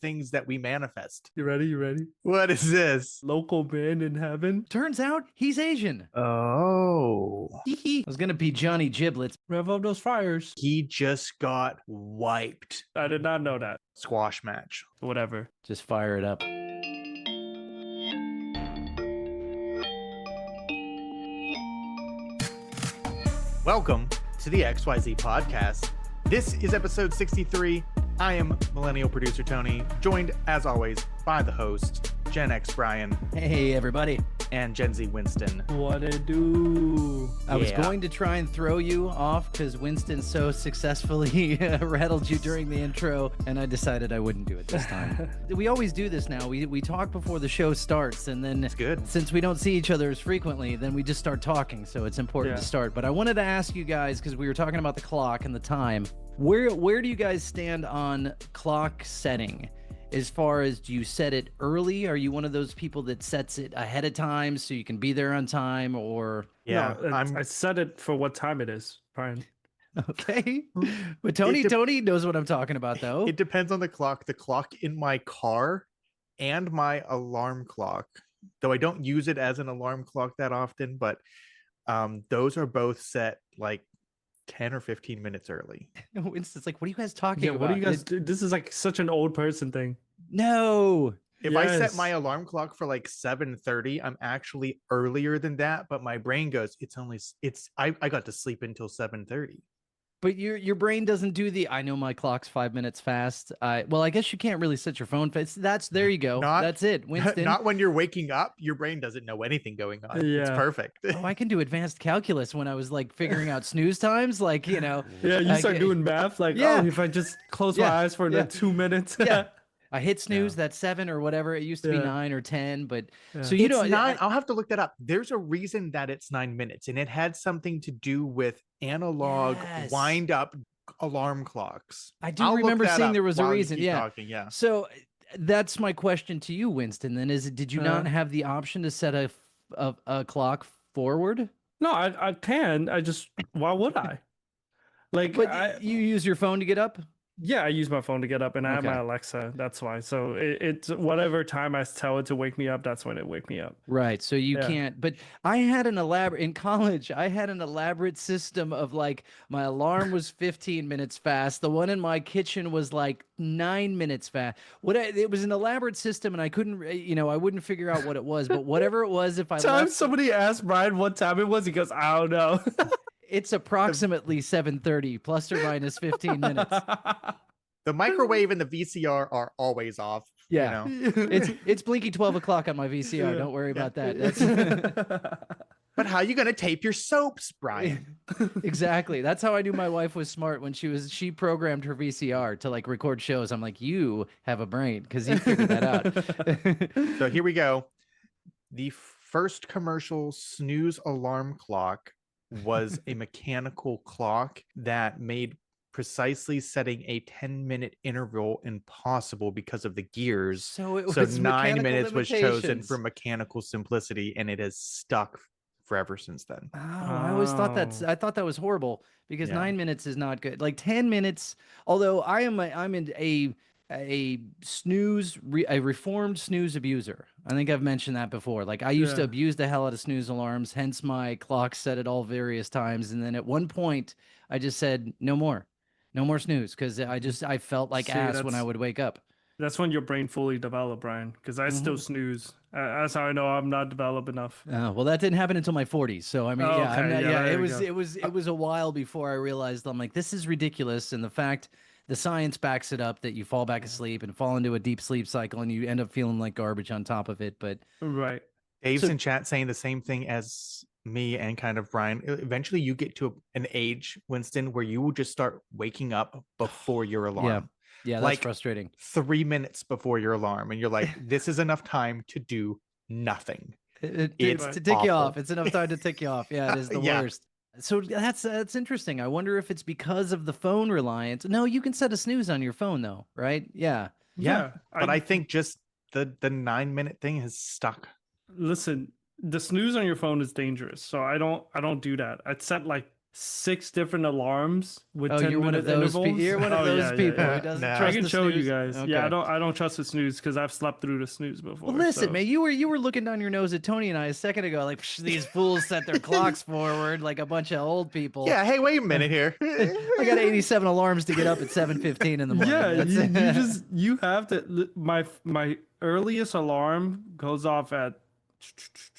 things that we manifest. You ready? You ready? What is this? Local man in heaven. Turns out he's Asian. Oh. I was gonna be Johnny Giblets. Rev up those fires. He just got wiped. I did not know that. Squash match. Whatever. Just fire it up. Welcome to the XYZ podcast. This is episode 63. I am millennial producer Tony, joined as always by the host, Gen X Brian. Hey, everybody. And Gen Z Winston. What it do? I was going to try and throw you off because Winston so successfully rattled you during the intro, and I decided I wouldn't do it this time. We always do this now. We talk before the show starts, and then it's good. Since we don't see each other as frequently, then we just start talking, so it's important to start. But I wanted to ask you guys, because we were talking about the clock and the time, where do you guys stand on clock setting? As far as, do you set it early? Are you one of those people that sets it ahead of time so you can be there on time, or? Yeah, no, I set it for what time it is, Brian. Okay. But Tony knows what I'm talking about, though. It depends on the clock. The clock in my car and my alarm clock, though I don't use it as an alarm clock that often, but those are both set like 10 or 15 minutes early. It's like, what are you guys talking about? What do you guys do? This is like such an old person thing. No. If I set my alarm clock for like 7:30, I'm actually earlier than that, but my brain goes, I got to sleep until 7:30. But your brain doesn't do I know my clock's 5 minutes fast. Well, I guess you can't really set your phone fast. There you go. That's it, Winston. Not when you're waking up. Your brain doesn't know anything going on. Yeah. It's perfect. Oh, I can do advanced calculus when I was like figuring out snooze times. Like, you know. Yeah, you start doing math. Like, if I just close my eyes for 2 minutes. I hit snooze, that's 7 or whatever. It used to be 9 or 10, but so you know, 9. I'll have to look that up. There's a reason that it's 9 minutes, and it had something to do with analog wind up alarm clocks. I do remember seeing there was a reason. Talking, So that's my question to you, Winston. Then did you not have the option to set a clock forward? No, I can. Why would I? But you use your phone to get up? Yeah, I use my phone to get up, and I have my Alexa. That's why. So it's whatever time I tell it to wake me up, that's when it wake me up. Right. So you can't. But in college, I had an elaborate system of like my alarm was 15 minutes fast. The one in my kitchen was like 9 minutes fast. It was an elaborate system, and I couldn't, I wouldn't figure out what it was. But whatever it was, if I somebody asked Brian what time it was, he goes, I don't know. It's approximately 7:30 plus or minus 15 minutes. The microwave and the VCR are always off. Yeah. It's blinky 12 o'clock on my VCR. Don't worry about that. But how are you going to tape your soaps, Brian? Exactly. That's how I knew my wife was smart when she programmed her VCR to like record shows. I'm like, you have a brain because you figured that out. So here we go. The first commercial snooze alarm clock was a mechanical clock that made precisely setting a 10-minute interval impossible because of the gears. So 9 minutes was chosen for mechanical simplicity, and it has stuck forever since then. Oh, I always thought I thought that was horrible because 9 minutes is not good. Like 10 minutes, although I'm in a reformed snooze abuser. I think I've mentioned that before. Like I used to abuse the hell out of snooze alarms, hence my clock set at all various times. And then at one point I just said, no more snooze. Cause I felt like ass when I would wake up. That's when your brain fully developed, Brian. Cause I still snooze. That's how I know I'm not developed enough. Well, that didn't happen until my 40s. So I mean, it was a while before I realized I'm like, this is ridiculous. And the science backs it up that you fall back asleep and fall into a deep sleep cycle and you end up feeling like garbage on top of it. But Dave's in chat saying the same thing as me and kind of Brian. Eventually you get to an age, Winston, where you will just start waking up before your alarm. Yeah, that's frustrating. 3 minutes before your alarm. And you're like, this is enough time to do nothing. It's to tick you off. It's enough time to tick you off. Yeah, it is the worst. So that's interesting. I wonder if it's because of the phone reliance. No, you can set a snooze on your phone though, right? Yeah. But I think just the 9 minute thing has stuck. Listen, the snooze on your phone is dangerous. So I don't do that. I'd set like 6 different alarms with Oh, 10 you're one minute of those. intervals. You're one of those people who doesn't Nah. I trust can the show you snooze? guys. Okay. Yeah, I don't trust the snooze because I've slept through the snooze before. Well, listen, so. man, you were looking down your nose at Tony and I a second ago, like these fools set their clocks forward like a bunch of old people. Yeah, hey, wait a minute here. I got 87 alarms to get up at 7:15 in the morning. Yeah, That's you have to. My earliest alarm goes off at,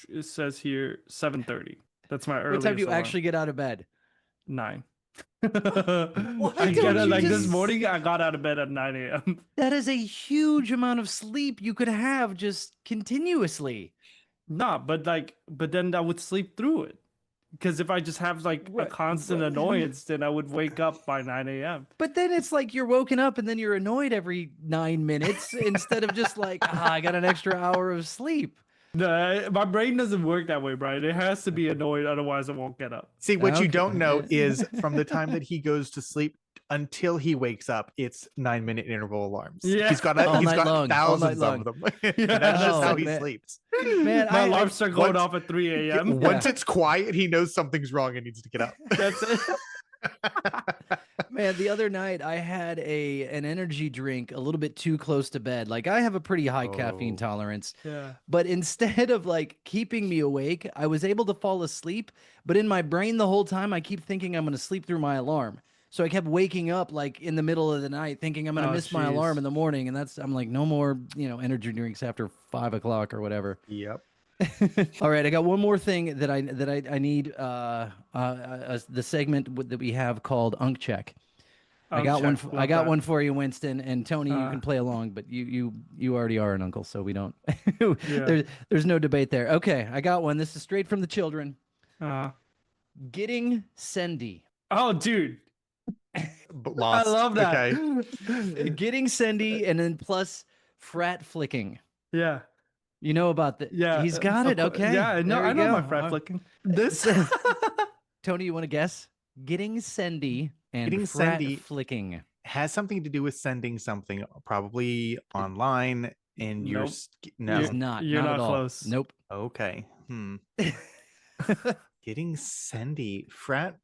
it says here 7:30. That's my earliest. What time do you alarm. actually get out of bed? 9. Why I don't get it you like this just- morning. I got out of bed at 9 a.m. That is a huge amount of sleep you could have just continuously. Nah, but then I would sleep through it. Because if I just have like a constant annoyance, then I would wake up by 9 a.m. But then it's like you're woken up and then you're annoyed every 9 minutes instead of just like, I got an extra hour of sleep. No, my brain doesn't work that way, Brian. It has to be annoyed, otherwise I won't get up. See, what you Okay. don't know is from the time that he goes to sleep until he wakes up, it's 9-minute interval alarms. Yeah. He's got All night long, all night thousands long. of them. And that's just Oh, how he man. sleeps. Man, My I alarms start going once- off at 3 a.m. Once it's quiet, he knows something's wrong and needs to get up. That's it. Man, the other night I had an energy drink a little bit too close to bed. Like I have a pretty high caffeine Oh. tolerance, Yeah. but instead of like keeping me awake, I was able to fall asleep. But in my brain the whole time, I keep thinking I'm going to sleep through my alarm. So I kept waking up like in the middle of the night, thinking I'm going to Oh, miss my jeez. alarm in the morning, and I'm like, no more, energy drinks after 5 o'clock or whatever. Yep. All right, I got one more thing that I need. The segment that we have called Unk Check. I got one. I got one for you, Winston and Tony. You can play along, but you already are an uncle, so we don't. There's no debate there. Okay, I got one. This is straight from the children. Getting sendy. Oh, dude. Lost. I love that. Okay. Getting sendy, and then plus frat flicking. Yeah. You know about that? Yeah. He's got it. Okay. Yeah, I know. There you I know my go. frat flicking. This. Tony, you want to guess? Getting sendy and Getting frat sendy. flicking. Has something to do with sending something, probably online, and you're Nope. no. It's not. You're not not at all. close. Nope. Okay. Getting sendy frat.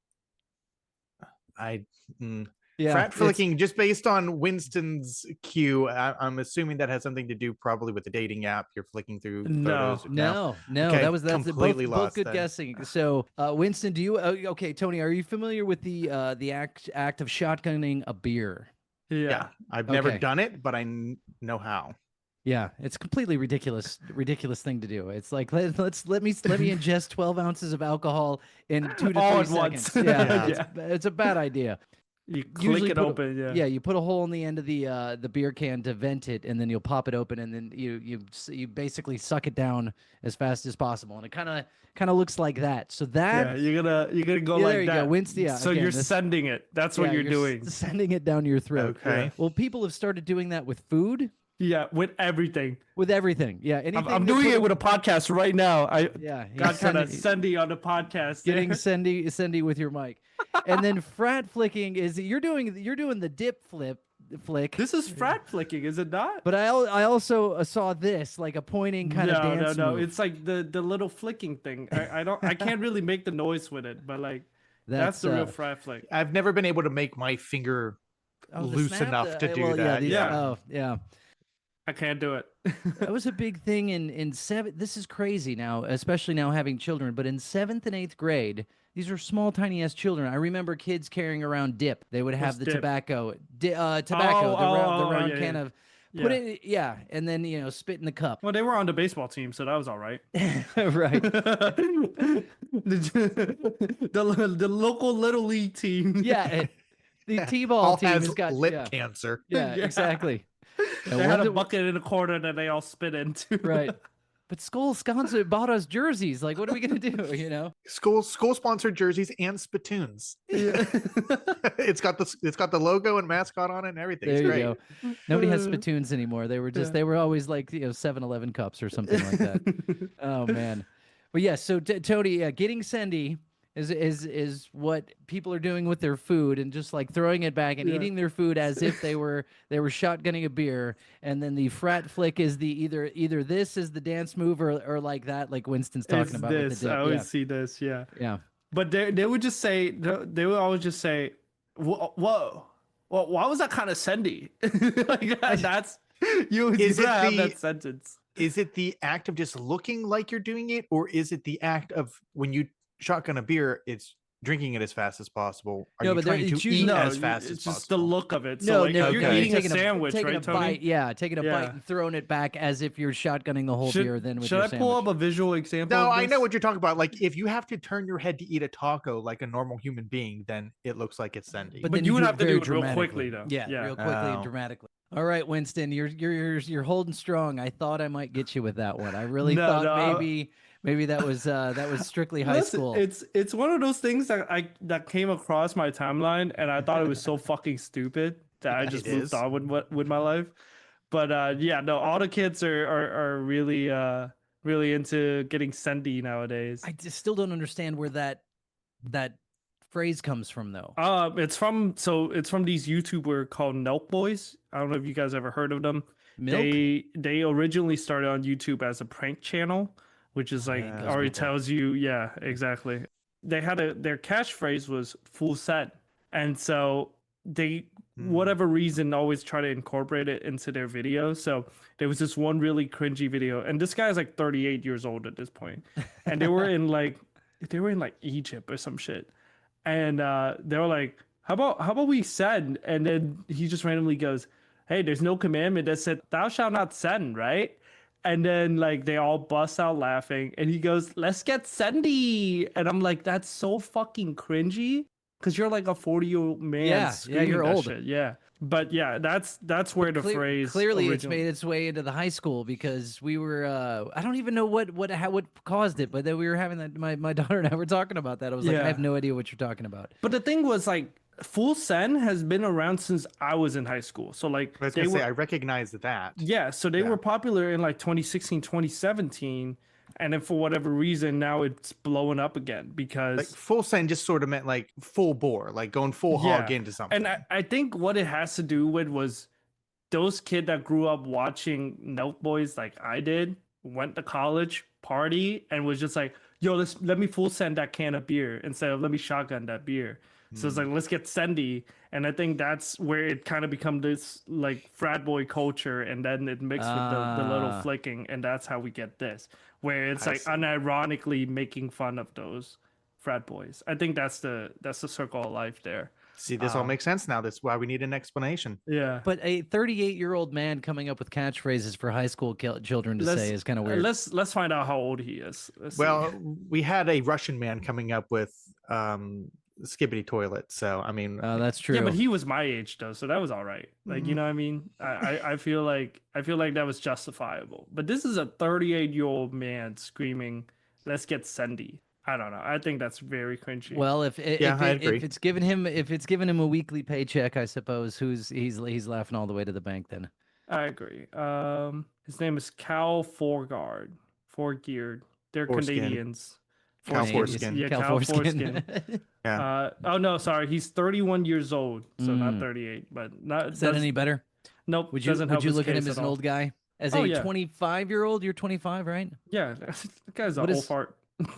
Yeah. Frat it's- flicking, just based on Winston's cue, I'm assuming that has something to do probably with the dating app. You're flicking through No. photos. No, Okay, that's completely both lost good then. guessing. So, Winston, do you? Okay, Tony, are you familiar with the act of shotgunning a beer? Yeah, I've never Okay. done it, but I know how. Yeah, it's completely ridiculous thing to do. It's like let me ingest 12 ounces of alcohol in 2 to All 3 at once. seconds. Yeah, Yeah. it's a bad idea. You click Usually it put a- open. Yeah. Yeah, you put a hole in the end of the beer can to vent it, and then you'll pop it open, and then you basically suck it down as fast as possible, and it kind of looks like that. So that Yeah, you're gonna go Yeah, like there you that. go. Winston, yeah, So again, you're this- sending it. That's what yeah, you're doing. sending it down your throat. Okay. Well, people have started doing that with food, Yeah, with everything. with everything. Yeah, anything. I'm to doing put it with a podcast right now. I Yeah, he's got kind of sending- sendy on the podcast. getting there. sendy with your mic, and then frat flicking is you're doing the dip flick. This is frat flicking, is it not? But I also saw this like a pointing kind of dance no. move. It's like the little flicking thing. I can't really make the noise with it, but like that's the real frat flick. I've never been able to make my finger the loose snap, enough to do well, that. Yeah. Oh, yeah. I can't do it. That was a big thing in seventh. This is crazy now, especially now having children. But in 7th and 8th grade, these are small, tiny ass children. I remember kids carrying around dip. They would have What's the dip? tobacco, the round yeah, can yeah. of. Put Yeah. it, yeah, and then spit in the cup. Well, they were on the baseball team, so that was all right. Right. the local little league team. Yeah. The T-ball All team has has got lip yeah, cancer. yeah, Yeah. exactly. They had a bucket in a corner that they all spit into. Right. But Skull Sconsa bought us jerseys. Like, what are we gonna do? School sponsored jerseys and spittoons. it's got the logo and mascot on it and everything. There It's you great. go. Nobody has spittoons anymore. They were always like 7-Eleven cups or something like that. Oh man. But yeah, so Tony, getting sendy is what people are doing with their food and just like throwing it back and eating their food as if they were shotgunning a beer. And then the frat flick is the either this is the dance move or like that, like Winston's talking It's about this. with the dip. I always see this. Yeah. Yeah. But they would just say they would always just say, "Whoa, whoa. Well, why was that kind of sendy?" Like that's you would have that sentence. Is it the act of just looking like you're doing it, or is it the act of when you shotgun a beer, it's drinking it as fast as possible? Are you trying to eat as fast as it's just possible? the look of it. No, So like no, if you're no, eating a sandwich, taking right, a Tony? bite, yeah, taking a bite and throwing it back as if you're shotgunning the whole beer. Then with should your I pull up sandwich. a visual example? No, of I this? know what you're talking about. Like if you have to turn your head to eat a taco like a normal human being, then it looks like it's sending. But But then you would do have to do very it real quickly, dramatically. though. Yeah, Yeah. real quickly and Oh. dramatically. All right, Winston, you're holding strong. I thought I might get you with that one. I really No, thought no, maybe that was strictly high Listen, school. it's one of those things that came across my timeline, and I thought it was so fucking stupid that I just It moved is. on with my life. But yeah, no, all the kids are really really into getting sendy nowadays. I just still don't understand where that phrase comes from, though. It's from these YouTuber called Nelk Boys. I don't know if you guys ever heard of them. Milk? They originally started on YouTube as a prank channel, which is like Yeah. already tells you, yeah, exactly. They had their catchphrase was full set, and so they whatever reason always try to incorporate it into their videos. So there was this one really cringy video, and this guy's like 38 years old at this point, and they were in like Egypt or some shit, and they were like, how about we send? And then he just randomly goes, hey, there's no commandment that said thou shalt not send, right? And then like they all bust out laughing, and he goes, let's get sendy. And I'm like, that's so fucking cringy because you're like a 40-year-old man. Yeah, you're that old. shit. Yeah, but yeah, that's where the phrase clearly it's originally- made its way into the high school, because we were I don't even know what caused it, but then we were having that, my daughter and I were talking about that. I was like, I have no idea what you're talking about. But the thing was, like, full send has been around since I was in high school. So like I was gonna say I recognize that. yeah, so they were popular in like 2016, 2017, and then for whatever reason now it's blowing up again because Like full send just sort of meant like full bore, like going full hog into something. And I think what it has to do with was those kids that grew up watching Nelk Boys like I did, went to college, party, and was just like, yo, let me full send that can of beer instead of let me shotgun that beer. So it's like, let's get sendy. And I think that's where it kind of become this like frat boy culture, and then it mixed with the little flicking, and that's how we get this, where it's like unironically making fun of those frat boys. I think that's the circle of life there. See, this all makes sense now. That's why we need an explanation. Yeah. But a 38-year-old man coming up with catchphrases for high school children to say is kind of weird. Let's find out how old he is. Well, we had a Russian man coming up with skibbity toilet. So I mean, that's true. Yeah, but he was my age though, so that was all right. Like, you know what I mean? I feel like that was justifiable. But this is a 38-year-old man screaming, "Let's get sendy." I don't know. I think that's very cringy. Well, if it's given him a weekly paycheck, I suppose he's laughing all the way to the bank then. I agree. His name is Cal Forgeard. They're Foreskin. Canadians. Cal Foreskin. Yeah, Cal Cal Foreskin. Foreskin. Yeah. Oh no, sorry. He's 31 years old, so not 38. But not. Is that any better? Nope. Would you look at him as an old guy? As a 25-year-old, you're 25, right? Yeah, that guy's an old fart.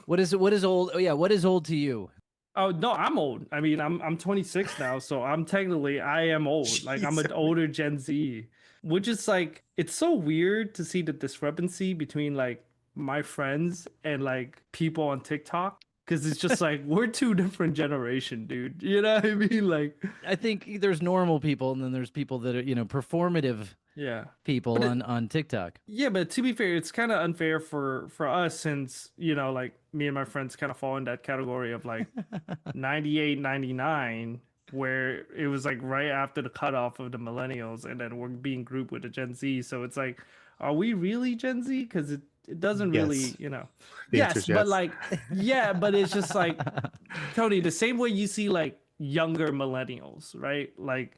What is old? Oh yeah, what is old to you? Oh no, I'm old. I mean, I'm 26 now, so I am old. Like I'm an older Gen Z, which is like, it's so weird to see the discrepancy between like my friends and like people on TikTok, because it's just like we're two different generation, dude. You know what I mean? Like, I think there's normal people, and then there's people that are performative. Yeah, people on TikTok. Yeah, but to be fair, it's kind of unfair for us, since like me and my friends kind of fall in that category of like 98, 99, where it was like right after the cutoff of the millennials, and then we're being grouped with the Gen Z. So it's like, are we really Gen Z? Because it doesn't really, yes, but like, yeah, but it's just like, Tony, the same way you see like younger millennials, right? Like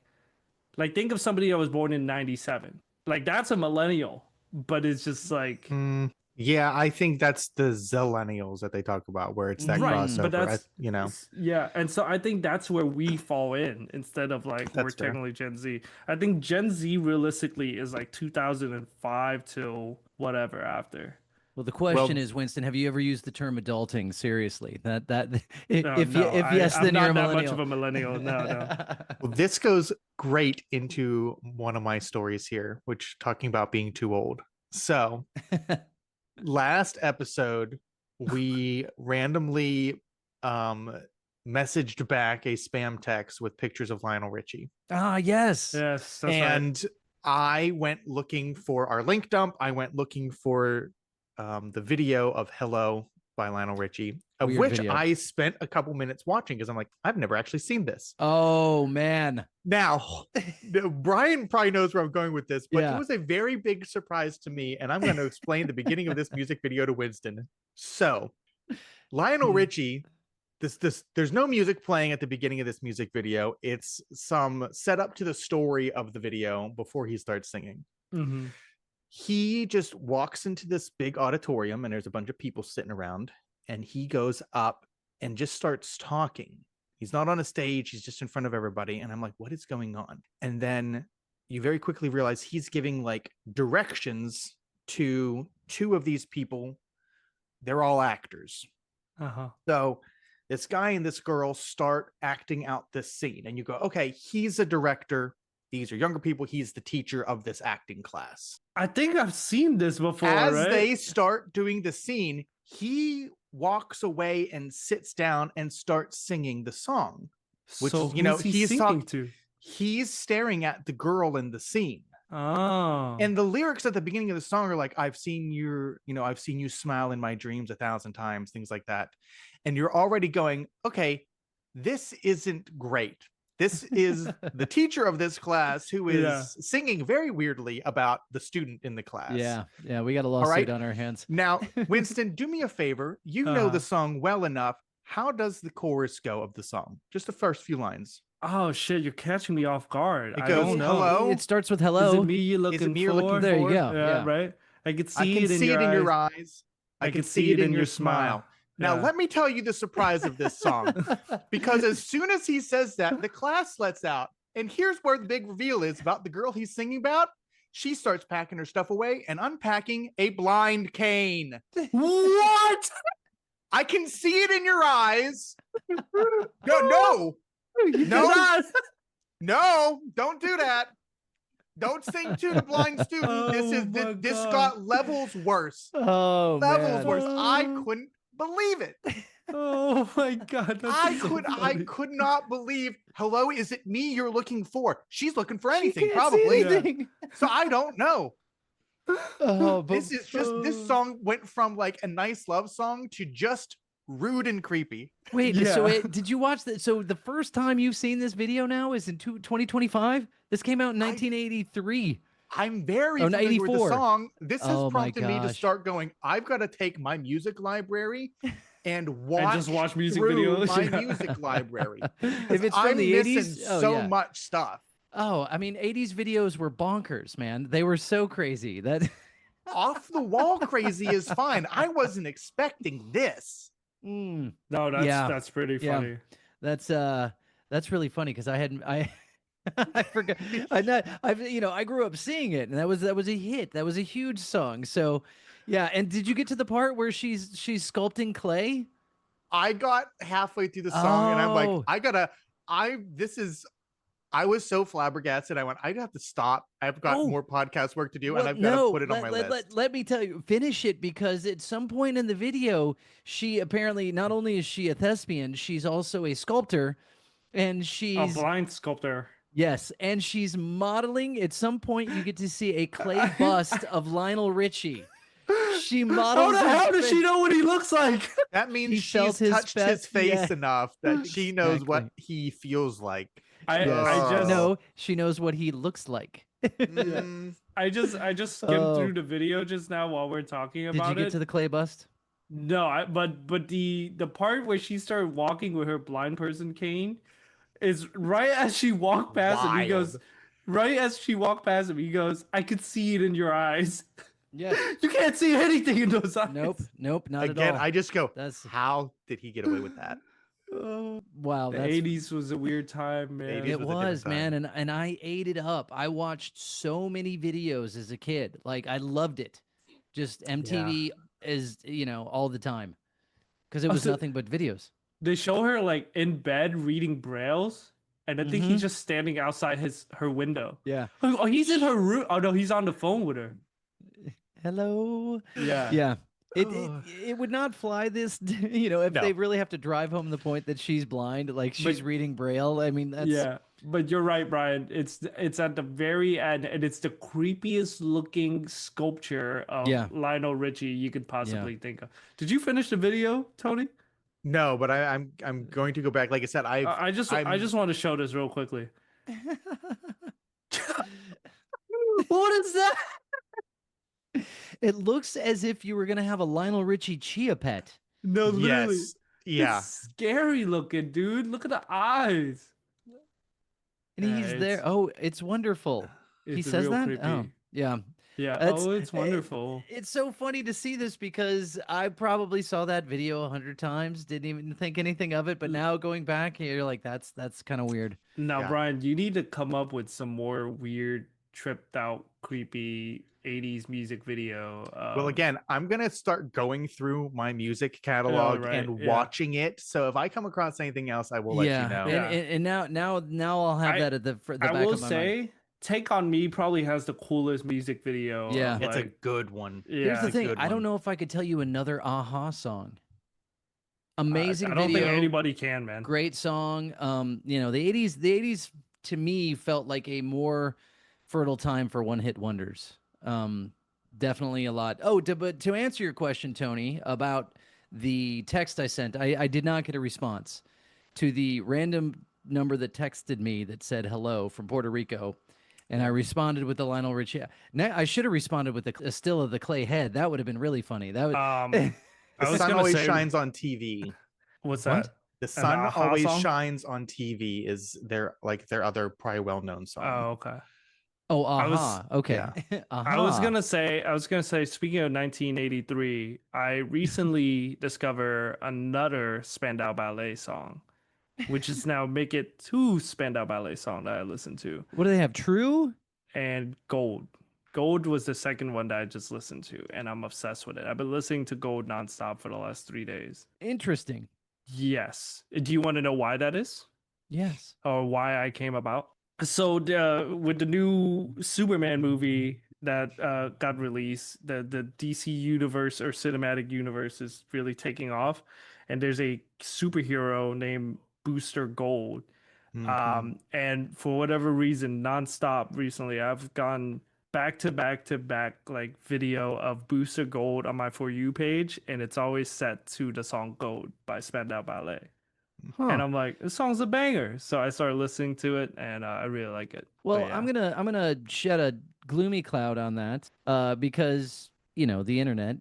think of somebody that was born in 97. Like that's a millennial, but it's just like yeah, I think that's the zillennials that they talk about, where it's that crossover. But that's yeah, and so I think that's where we fall in, instead of like we're technically Gen Z. I think Gen Z realistically is like 2005 till whatever after. Well, the question is, Winston, have you ever used the term adulting seriously? If yes, I'm then you're a not that millennial. much of a millennial. No. Well, this goes great into one of my stories here, which talking about being too old. So, last episode, we randomly messaged back a spam text with pictures of Lionel Richie. Ah, yes. Yes, that's And I went looking for our link dump. I went looking for the video of Hello by Lionel Richie, of Weird which video. I spent a couple minutes watching because I'm like, I've never actually seen this. Oh, man. Now, Brian probably knows where I'm going with this, but Yeah. it was a very big surprise to me. And I'm going to explain the beginning of this music video to Winston. So, Lionel Richie, there's no music playing at the beginning of this music video. It's some setup to the story of the video before he starts singing. Mm-hmm. He just walks into this big auditorium and there's a bunch of people sitting around, and he goes up and just starts talking. He's not on a stage, he's just in front of everybody. And I'm like, what is going on? And then you very quickly realize he's giving like directions to two of these people. They're all actors. So this guy and this girl start acting out this scene, and you go, okay, he's a director. These are younger people. He's the teacher of this acting class. I think I've seen this before. As right? they start doing the scene, he walks away and sits down and starts singing the song, which so is, you know, he's singing to. He's staring at the girl in the scene. Oh. And the lyrics at the beginning of the song are like, I've seen you smile in my dreams 1,000 times, things like that. And you're already going, okay, this isn't great. This is the teacher of this class who is singing very weirdly about the student in the class. Yeah, we got a lawsuit on our hands. Now, Winston, do me a favor. You know the song well enough. How does the chorus go of the song? Just the first few lines. Oh shit, you're catching me off guard. It I goes, don't know. hello. It starts with hello. Is it me you're looking for? There you go. Yeah, right. I can see it in your eyes. I can see it in your smile. Now, let me tell you the surprise of this song. Because as soon as he says that, the class lets out. And here's where the big reveal is about the girl he's singing about. She starts packing her stuff away and unpacking a blind cane. What? I can see it in your eyes. No, don't do that. Don't sing to the blind student. This got levels worse. Levels worse. I couldn't believe it. Oh my god. I could not believe. Hello, is it me you're looking for? She's looking for anything, probably. So I don't know. This song went from like a nice love song to just rude and creepy. Wait, so did you watch that? So the first time you've seen this video now is in 2025? This came out in 1983. I'm very familiar with the song. This has prompted me to start going, I've got to take my music library and watch music through videos. my music library. If it's from the 80s, much stuff. Oh, I mean, 80s videos were bonkers, man. They were so crazy. That off the wall crazy is fine. I wasn't expecting this. No, that's pretty funny. That's really funny because I forgot. I grew up seeing it, and that was a hit. That was a huge song. So, yeah. And did you get to the part where she's sculpting clay? I got halfway through the song, and I'm like, I was so flabbergasted. I went, I'd have to stop. I've got more podcast work to do, and I've got to put it on my list. Let me tell you, finish it, because at some point in the video, she apparently, not only is she a thespian, she's also a sculptor, and she's a blind sculptor. Yes, and she's modeling. At some point, you get to see a clay bust of Lionel Richie. She models. How does she know what he looks like? That means she's touched his face enough that she knows what he feels like. She knows what he looks like. I just skimmed through the video just now while we're talking about it. Did you get to the clay bust? No, but the part where she started walking with her blind person cane is right as she walked past him. He goes, right as she walked past him, he goes, I could see it in your eyes. Yeah. You can't see anything in those eyes. Nope, not at all. Again, I just go, how did he get away with that? Wow, the 80s was a weird time, man. It was, man, and I ate it up. I watched so many videos as a kid. Like, I loved it. Just MTV as all the time because it Oh, was so nothing but videos. they show her like in bed reading brailles, and I think he's Mhm. just standing outside her window. Yeah. Oh, he's in her room. Oh no, he's on the phone with her. Hello. Yeah. Yeah. It, it Ugh. it would not fly this, if No. they really have to drive home the point that she's blind, like But she's reading Braille. I mean, that's yeah, but you're right, Brian. It's at the very end, and it's the creepiest looking sculpture of yeah, Lionel Richie you could yeah. possibly think of. Did you finish the video, Tony? No, but I'm going to go back. Like I said, I I'm just want to show this real quickly. What is that? It looks as if you were gonna have a Lionel Richie chia pet, No, literally, yes, yeah. it's scary looking, dude. Look at the eyes. and Yeah, he's there. Oh, it's wonderful. He it's says real that. Oh, creepy. yeah. Yeah. That's Oh, it's wonderful. it's so funny to see this because I probably saw that video 100 times, didn't even think anything of it, but now going back, you're like, that's kind of weird. Now, Yeah. Brian, you need to come up with some more weird, tripped out, creepy 80s music video. Well, again, I'm gonna start going through my music catalog right, and yeah. watching it. So if I come across anything else, I will let you know. Yeah. And now I'll have I- that at the I back will of my mind. say, Take on Me probably has the coolest music video. Yeah. of, It's a like, good one. Here's yeah. the It's a thing. good I don't one. know if I could tell you another Aha song. I Amazing don't video. think anybody can, man. Great song. The 80s to me felt like a more fertile time for one-hit wonders. Definitely a lot. Oh, but to answer your question, Tony, about the text I sent, I did not get a response to the random number that texted me that said hello from Puerto Rico. And I responded with the Lionel Richie. Now, I should have responded with a still of the clay head. That would have been really funny. That would. I The was sun gonna always say, shines on TV. what's What? that? The An sun Aha always song? shines on TV is their other probably well-known song. Oh, okay. Oh, I was- aha. Okay. yeah. Aha. I was gonna say, speaking of 1983, I recently discovered another Spandau Ballet song, which is now make it two Spandau Ballet song that I listened to, What do they have? True? and Gold. Gold was the second one that I just listened to, and I'm obsessed with it. I've been listening to Gold nonstop for the last 3 days. Interesting. Yes. Do you want to know why that is, Yes. or why I came about? So with the new Superman movie that got released, the DC universe or cinematic universe is really taking off, and there's a superhero named Booster Gold. Mhm. And for whatever reason, nonstop recently, I've gone back to back to back like video of Booster Gold on my For You page, and it's always set to the song Gold by Spandau Ballet. Huh. And I'm like, this song's a banger. So I started listening to it, and I really like it. Well, But yeah. I'm gonna shed a gloomy cloud on that because the internet.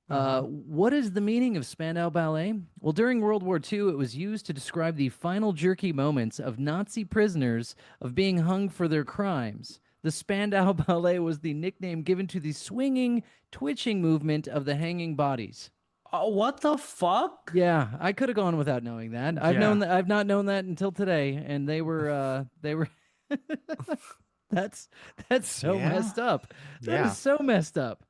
What is the meaning of Spandau Ballet? Well, during World War II, it was used to describe the final jerky moments of Nazi prisoners of being hung for their crimes. The Spandau Ballet was the nickname given to the swinging, twitching movement of the hanging bodies. Oh, what the fuck? Yeah, I could have gone without knowing that. I've Yeah. known that. I've not known that until today, and they were. That's so Yeah. messed up. That Yeah. is so messed up.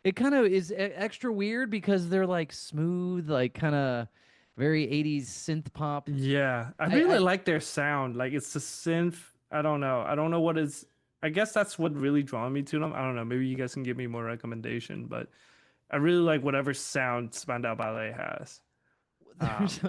It kind of is extra weird because they're like smooth, like kind of very 80s synth pop. Yeah, I I- really I- like their sound. Like it's the synth. I don't know. I don't know what is. I guess that's what really drawn me to them. I don't know. Maybe you guys can give me more recommendation, but I really like whatever sound Spandau Ballet has.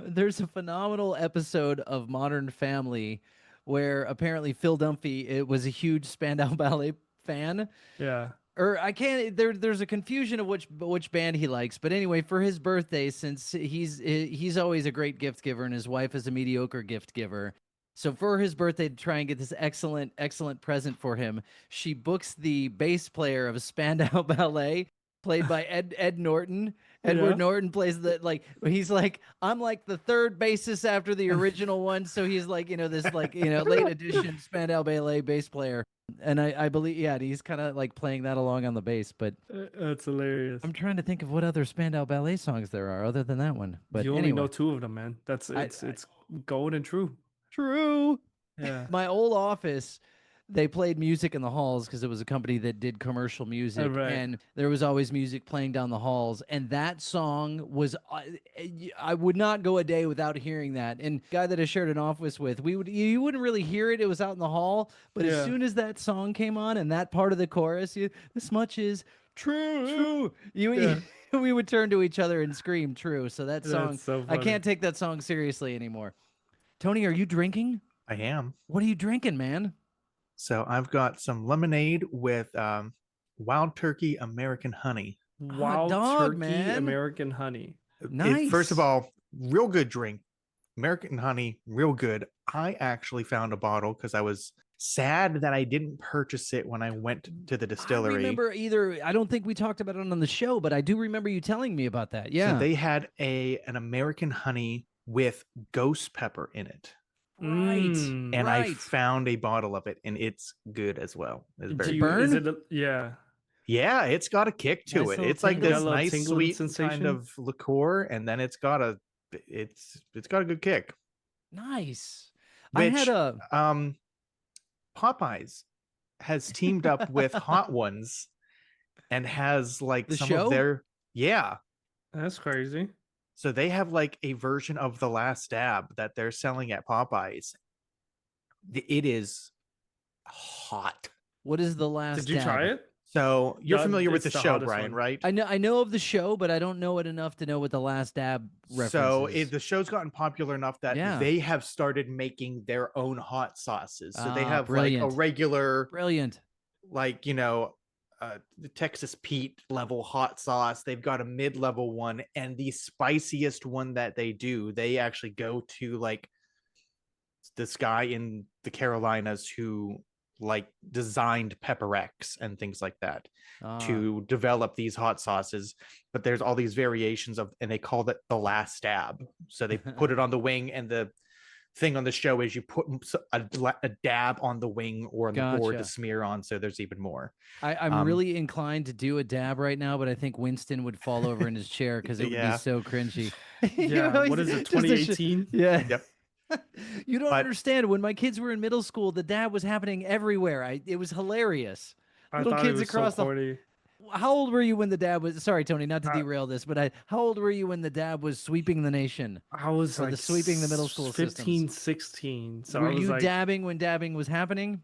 There's a phenomenal episode of Modern Family where apparently Phil Dunphy was a huge Spandau Ballet fan. Yeah. Or I can't. There's a confusion of which band he likes. But anyway, for his birthday, since he's always a great gift giver and his wife is a mediocre gift giver, so for his birthday to try and get this excellent present for him, she books the bass player of Spandau Ballet, played by Ed Norton. Edward Yeah. Norton plays he's like, I'm like the third bassist after the original one, so he's like this late edition Spandau Ballet bass player. And I believe, yeah, he's kind of like playing that along on the bass. But That's hilarious. I'm trying to think of what other Spandau Ballet songs there are other than that one. But You only anyway, know two of them, man. That's it's Gold and True. true. Yeah. My old office, they played music in the halls because it was a company that did commercial music, right. and there was always music playing down the halls. And that song was, I would not go a day without hearing that. And guy that I shared an office with, you wouldn't really hear it. It was out in the hall, but as Yeah. soon as that song came on and that part of the chorus, this much is true. Yeah. We would turn to each other and scream true. So that song, That's so I funny. can't take that song seriously anymore. Tony, are you drinking? I am. What are you drinking, man? So I've got some lemonade with wild turkey American honey. Wild dog, turkey man. American honey. First of Nice. all, real good drink. American honey, real good. I actually found a bottle because I was sad that I didn't purchase it when I went to the distillery. I remember I don't think we talked about it on the show, but I do remember you telling me about that. Yeah. So they had an American honey with ghost pepper in it. Right. And I found a bottle of it, and it's good as well. It's very burn? Yeah. Yeah, it's got a kick to Nice it. little It's like tingle. this Got a little nice tingling sweet sensation. kind of liqueur, and then it's got a good kick. Nice. Which, I had a Popeyes has teamed up with Hot Ones and has like The some show? of their That's crazy. So they have like a version of The Last Dab that they're selling at Popeyes. It is hot. What is The Last Did you try Dab? it? So you're familiar with the it's the show, hottest Brian, one. right? I know of the show, but I don't know it enough to know what The Last Dab reference So is. the show's gotten popular enough that they have started making their own hot sauces. So they have like a regular, like, the Texas Pete level hot sauce. They've got a mid-level one, and the spiciest one that they do, they actually go to like this guy in the Carolinas who like designed Pepper X and things like that to develop these hot sauces. But there's all these variations of, and they called it The Last Dab. So they put it on the wing, and the thing on the show is you put a dab on the wing or on the board to smear on, so there's even more. I'm really inclined to do a dab right now, but I think Winston would fall over in his chair because it would be so cringy. Yeah. What is it, 2018? Yeah. Yep. You don't understand. When my kids were in middle school, the dab was happening everywhere. It was hilarious. Little kids across the. How old were you when the dab was? Sorry, Tony, not to derail this, but how old were you when the dab was sweeping the nation? I was like sweeping the middle school 15, systems? 16. So were I was you like, dabbing when dabbing was happening?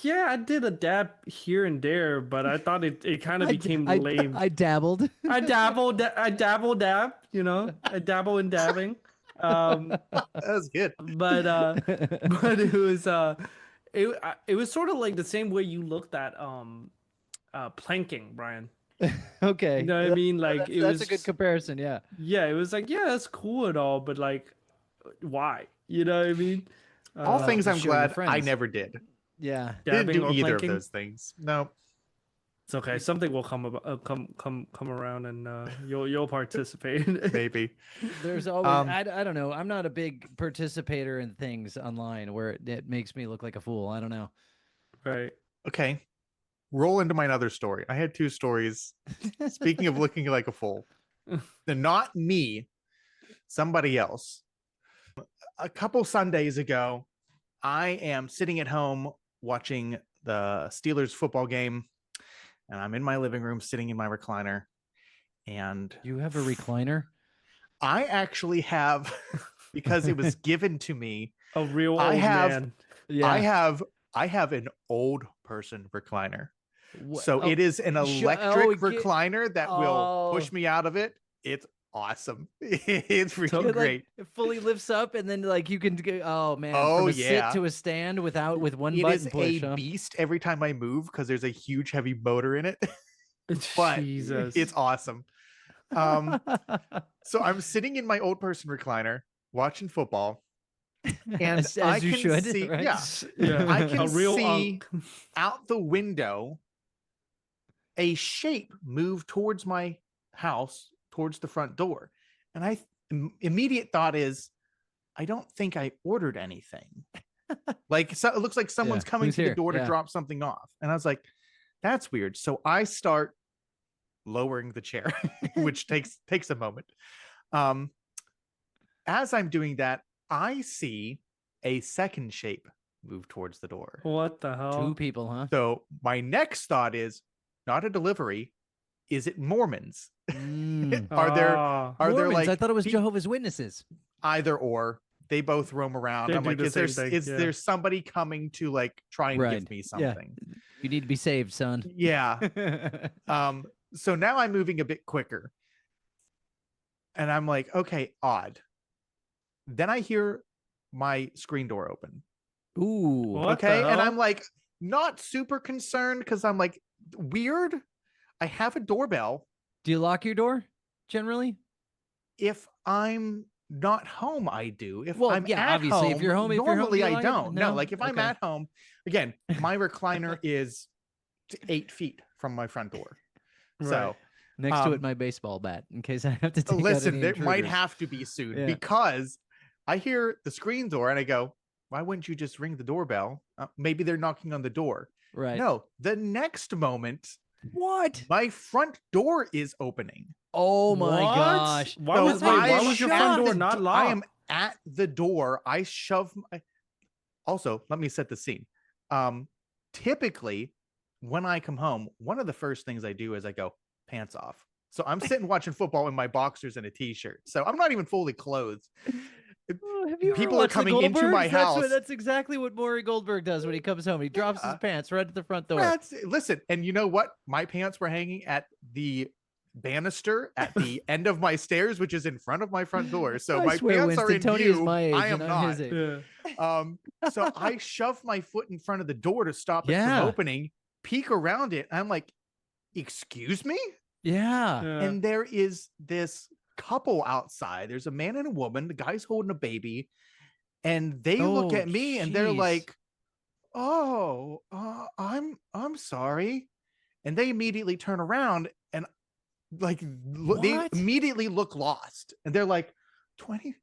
Yeah, I did a dab here and there, but I thought it kind of became lame. I dabbled. I dabble, I dabble in dabbing. That was good. But it was sort of like the same way you looked at planking, Brian. Okay. You know what I mean? Like that's a good comparison. Yeah. Yeah, it was like, yeah, that's cool and all, but like, why? You know what I mean? All things I'm glad I never did. Yeah. Didn't do either planking? of those things. No. It's okay. Something will come around, and you'll participate. Maybe. There's always I don't know. I'm not a big participator in things online where it makes me look like a fool. I don't know. Right. Okay. Roll into my other story. I had two stories. Speaking of looking like a fool, they're not me, somebody else. A couple Sundays ago, I am sitting at home watching the Steelers football game. And I'm in my living room, sitting in my recliner. And you have a recliner? I actually have, because it was given to me. A real old man. Yeah. I have an old person recliner. So it is an electric recliner that will push me out of it. It's awesome. It's really great. Like, it fully lifts up, and then like you can go, from a sit to a stand with one button push. It is a beast every time I move because there's a huge heavy motor in it. But Jesus. It's awesome. So I'm sitting in my old person recliner watching football, and as I you can should, see, right? I can see out the window a shape move towards my house, towards the front door. And immediate thought is, I don't think I ordered anything. Like, so it looks like someone's coming to the door to drop something off. And I was like, that's weird. So I start lowering the chair, which takes a moment. As I'm doing that, I see a second shape move towards the door. What the hell? 2 people, huh? So my next thought is not a delivery. Is it Mormons? Mm. Are there Mormons, like I thought it was Jehovah's Witnesses. either or? They both roam around. They I'm do like, the is there same thing, is yeah. there somebody coming to like try and give me Yeah. something? You need to be saved, son. Yeah. So now I'm moving a bit quicker. And I'm like, okay, odd. Then I hear my screen door open. Ooh. What the Okay. And hell? I'm like, not super concerned because I'm like, weird. I have a doorbell. Do you lock your door generally? If I'm not home, I do. If Well, I'm yeah, at obviously, if home, you're home, normally you I lock it? don't. No, No? like if I'm Okay. at home, again, my recliner is 8 feet from my front door. Right. So Next to it, my baseball bat, in case I have to take out listen, any there might intruders. have to be soon Yeah. because I hear the screen door and I go, why wouldn't you just ring the doorbell? Maybe they're knocking on the door. Right. No, the next moment, What? my front door is opening. Oh my What? gosh. Why So was, I why am was your at front the door do- not I locked? am at the door. I shove my... Also, let me set the scene. Typically, when I come home, one of the first things I do is I go, pants off. So I'm sitting watching football in my boxers and a t-shirt. So I'm not even fully clothed. Oh, have you ever People are watched the coming into my Goldbergs? house. That's exactly what Maury Goldberg does when he comes home. He drops his pants right at the front door. Listen, and you know what? My pants were hanging at the banister at the end of my stairs, which is in front of my front door. So I my swear, pants are Winston, in Tony view. is my age, I am and I'm not. his age. Yeah. So I shove my foot in front of the door to stop it from Yeah. opening, peek around it. And I'm like, excuse me? Yeah. Yeah. And there is this couple outside. There's a man and a woman. The guy's holding a baby. And they look Oh, at me and they're jeez. like, oh, I'm sorry. And they immediately turn around and like they What? immediately look lost. And they're like, 20,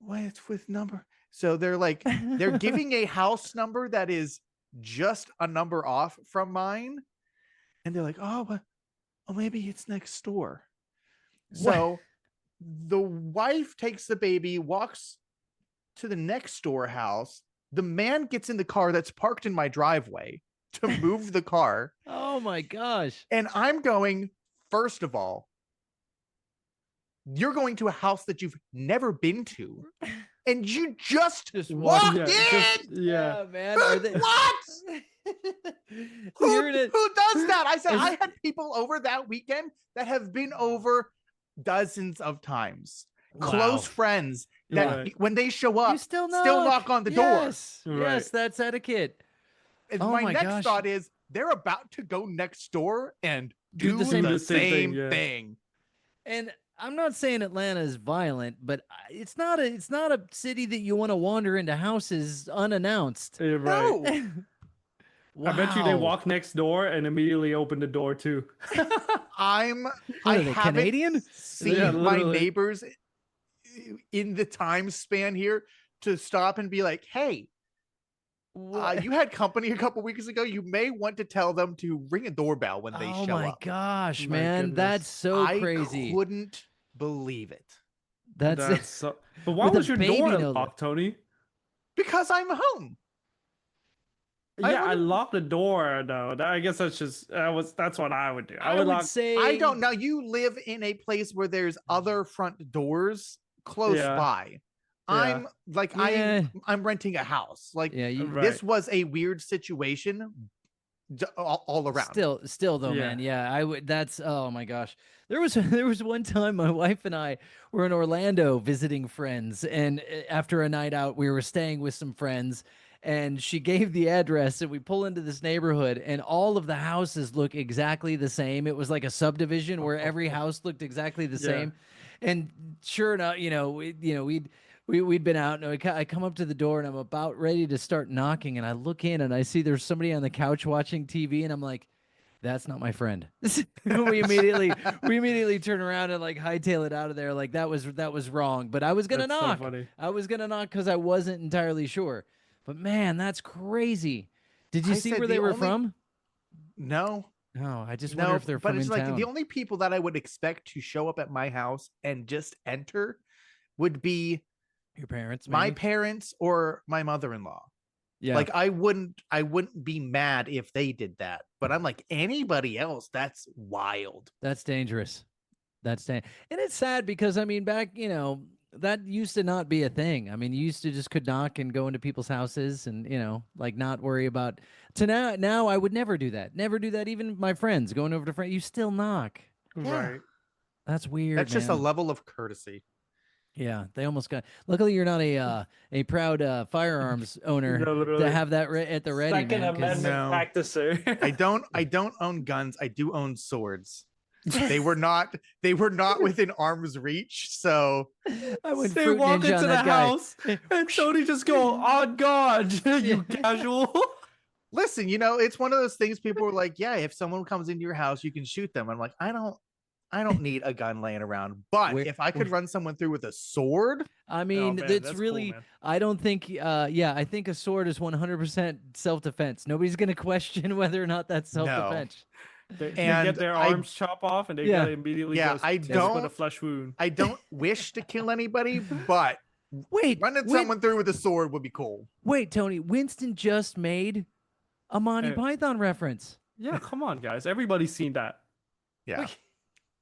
what's with number? So they're like, they're giving a house number that is just a number off from mine. And they're like, oh, well, maybe it's next door. So the wife takes the baby, walks to the next door house. The man gets in the car that's parked in my driveway to move the car. Oh my gosh. And I'm going, first of all, you're going to a house that you've never been to. And you just walked in. Yeah. Man. What? You're in it. Who does that? I said, I had people over that weekend that have been over dozens of times. Wow. Close friends that Right. when they show up, You still knock on the door. Yes. Right. Yes, that's etiquette. And Oh my my next gosh. thought is they're about to go next door and Do do the the same same, thing, thing. And I'm not saying Atlanta is violent, but it's not a city that you want to wander into houses unannounced. Yeah, right. No. I bet you they Wow. walk next door and immediately open the door too. I are they, haven't Canadian? seen Yeah, my literally. neighbors in the time span here to stop and be like, hey, you had company a couple weeks ago. You may want to tell them to ring a doorbell when they Oh show my up. gosh, My man. goodness. That's so I crazy. couldn't believe it That's so... But why With a was your baby, door no locked, Tony? because I'm home. Yeah, I wouldn't- locked the door though. I guess that's what I would do. I would lock. say I don't know. You live in a place where there's other front doors close Yeah. by. Yeah. I'm like, Yeah. I'm renting a house. Like Yeah, you Right. this was a weird situation all around. Still though, Yeah. man. Yeah, I would. That's oh my gosh. There was one time my wife and I were in Orlando visiting friends, and after a night out, we were staying with some friends, and she gave the address, and we pull into this neighborhood, and all of the houses look exactly the same. It was like a subdivision where every house looked exactly the Yeah. same, and sure enough, we'd been out, and I come up to the door, and I'm about ready to start knocking, and I look in, and I see there's somebody on the couch watching TV, and I'm like, that's not my friend. we immediately turn around and like hightail it out of there. Like that was wrong. But I was gonna That's so knock. funny. I was gonna knock because I wasn't entirely sure. But man, that's crazy. Did you I see said where the they were only- from? No, No, I just wonder if they're but from it's in like town. the only people that I would expect to show up at my house and just enter would be Your parents, my maybe? parents or my mother-in-law. Yeah. Like I wouldn't be mad if they did that, but I'm like anybody else, that's wild. That's dangerous. And it's sad because I mean, back, that used to not be a thing. I mean, you used to just could knock and go into people's houses and, like not worry about to now I would never do that. Never do that. Even my friends going over to friends, you still knock. Yeah. Right. That's weird. That's just a man. level of courtesy. Yeah, they almost got. Luckily, you're not a proud firearms owner No, to literally. have that at the ready, Second man. 'Cause- Amendment No. practicer. I don't own guns. I do own swords. They were not within arm's reach, so I went They fruit walk ninja into on the that guy. house and Tony just go, "On God, you casual." listen, it's one of those things people are like, yeah, if someone comes into your house, you can shoot them. I'm like, I don't need a gun laying around. But Where- if I could run someone through with a sword, I mean, man, it's that's cool, really. man. I don't think. I think a sword is 100% self-defense. Nobody's gonna question whether or not that's No. self-defense. They And get their arms chop off and they Yeah. gotta immediately Yeah, go I with a don't- flesh wound. I don't wish to kill anybody, but Wait, running someone through with a sword would be cool. wait, Tony. Winston just made a Monty Python reference. Yeah, come on, guys. Everybody's seen that. Yeah.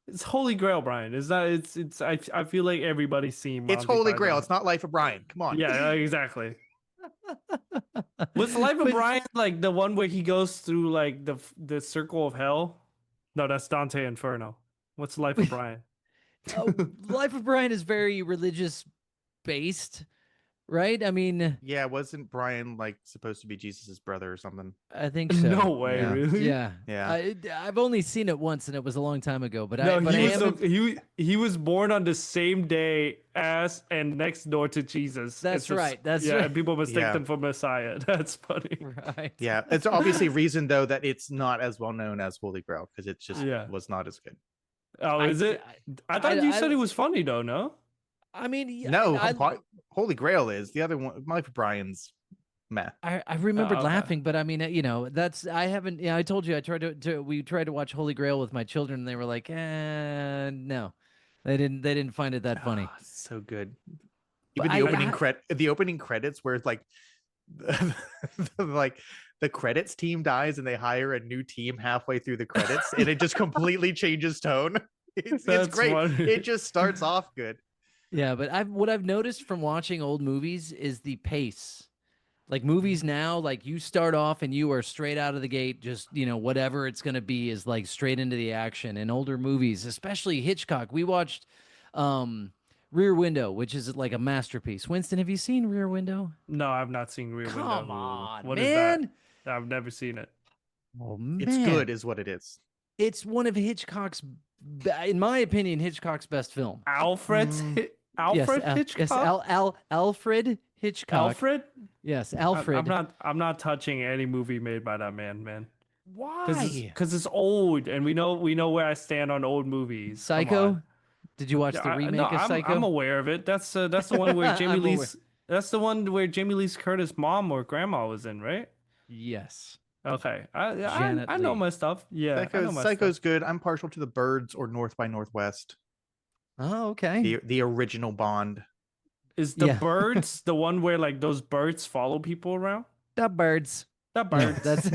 It's Holy Grail, Brian. Is that it's I feel like everybody's seen It's Monty Holy Python. Grail. It's not Life of Brian. Come on. Yeah, exactly. Was Life of But- Brian like the one where he goes through like the circle of hell? No, that's Dante Inferno. What's Life of Brian? Life of Brian is very religious based, right? I mean, Yeah, wasn't Brian like supposed to be Jesus's brother or something? I think so. No way, yeah. really? Yeah, Yeah. I've only seen it once, and it was a long time ago. But No, but he I was am. he was born on the same day as and next door to Jesus. That's It's just- right, that's yeah, right. and people mistake Yeah. them for Messiah. That's funny. Right. Yeah. It's obviously reason though that it's not as well known as Holy Grail because it just Yeah. was not as good. Oh, is it? I thought you said it was funny though. No. I mean, yeah, No, I, Holy Grail is the other one. Life of Brian's meh. I remembered okay. laughing, but I mean, that's I haven't. Yeah, I told you I tried we tried to watch Holy Grail with my children, and they were like, no, they didn't find it that funny. Ah, so good. But Even the opening credits where it's like like the credits team dies and they hire a new team halfway through the credits and it just completely changes tone. It's That's great. funny. It just starts off good. Yeah, but what I've noticed from watching old movies is the pace. Like movies now, like you start off and you are straight out of the gate, just whatever it's gonna be is like straight into the action. In older movies, especially Hitchcock, we watched Rear Window, which is like a masterpiece. Winston, have you seen Rear Window? No, I've not seen Rear Window. Come on, What is man. that? I've never seen it. Oh man, It's good, is what it is. It's one of Hitchcock's, in my opinion, Hitchcock's best film. Alfred Hitchcock. Yes, Alfred Hitchcock. Alfred. Yes, Alfred. I'm not touching any movie made by that man. Why? Because it's old, and we know where I stand on old movies. Come Psycho. on. Did you watch the remake of Psycho? I'm aware of it. That's the one where Jamie I'm aware. Lee's. That's the one where Jamie Lee Curtis' mom or grandma was in, right? Yes. Okay, I Janet know Leigh. my stuff. Yeah, I know my Psycho's stuff. good. I'm partial to the Birds or North by Northwest. Oh, okay. The original Bond. Is the Yeah. birds the one where like those birds follow people around? The birds. The No, birds. that's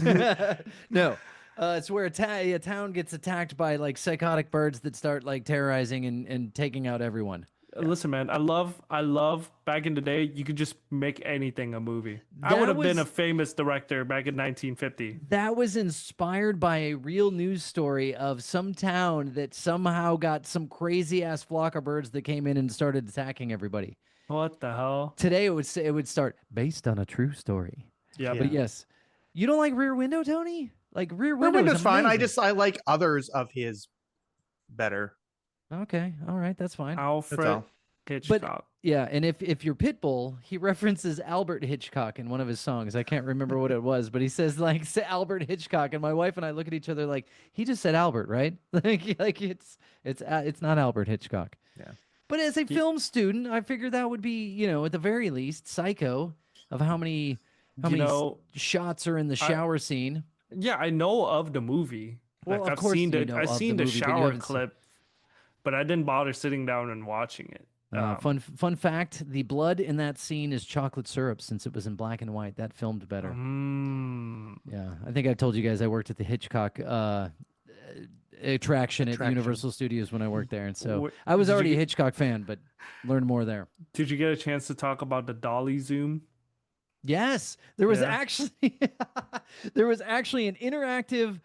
no. It's where a town gets attacked by like psychotic birds that start like terrorizing and taking out everyone. Listen, man, I love back in the day, you could just make anything a movie. I That would have been a was- famous director back in 1950. That was inspired by a real news story of some town that somehow got some crazy ass flock of birds that came in and started attacking everybody. What the hell? Today it would start based on a true story. Yeah, But yes, you don't like Rear Window, Tony? Like Rear Rear Window Window's is fine. amazing. I like others of his better. Okay, all right, that's fine. Alfred all. Hitchcock. Yeah, and if you're Pitbull, he references Albert Hitchcock in one of his songs. I can't remember what it was, but he says like say Albert Hitchcock, and my wife and I look at each other like he just said Albert, right? like it's not Albert Hitchcock. Yeah. But as a film student, I figured that would be at the very least Psycho of how many shots are in the shower scene. Yeah, I know of the movie. Well, Like of I've course seen you the know I've of seen the the movie, but you shower haven't seen- clip, but I didn't bother sitting down and watching it. Fun fact: the blood in that scene is chocolate syrup, since it was in black and white. That filmed better. Yeah, I think I've told you guys I worked at the Hitchcock attraction at Universal Studios when I worked there, and so I was already a Hitchcock fan, but learned more there. Did you get a chance to talk about the dolly zoom? Yes, there was actually there was actually an interactive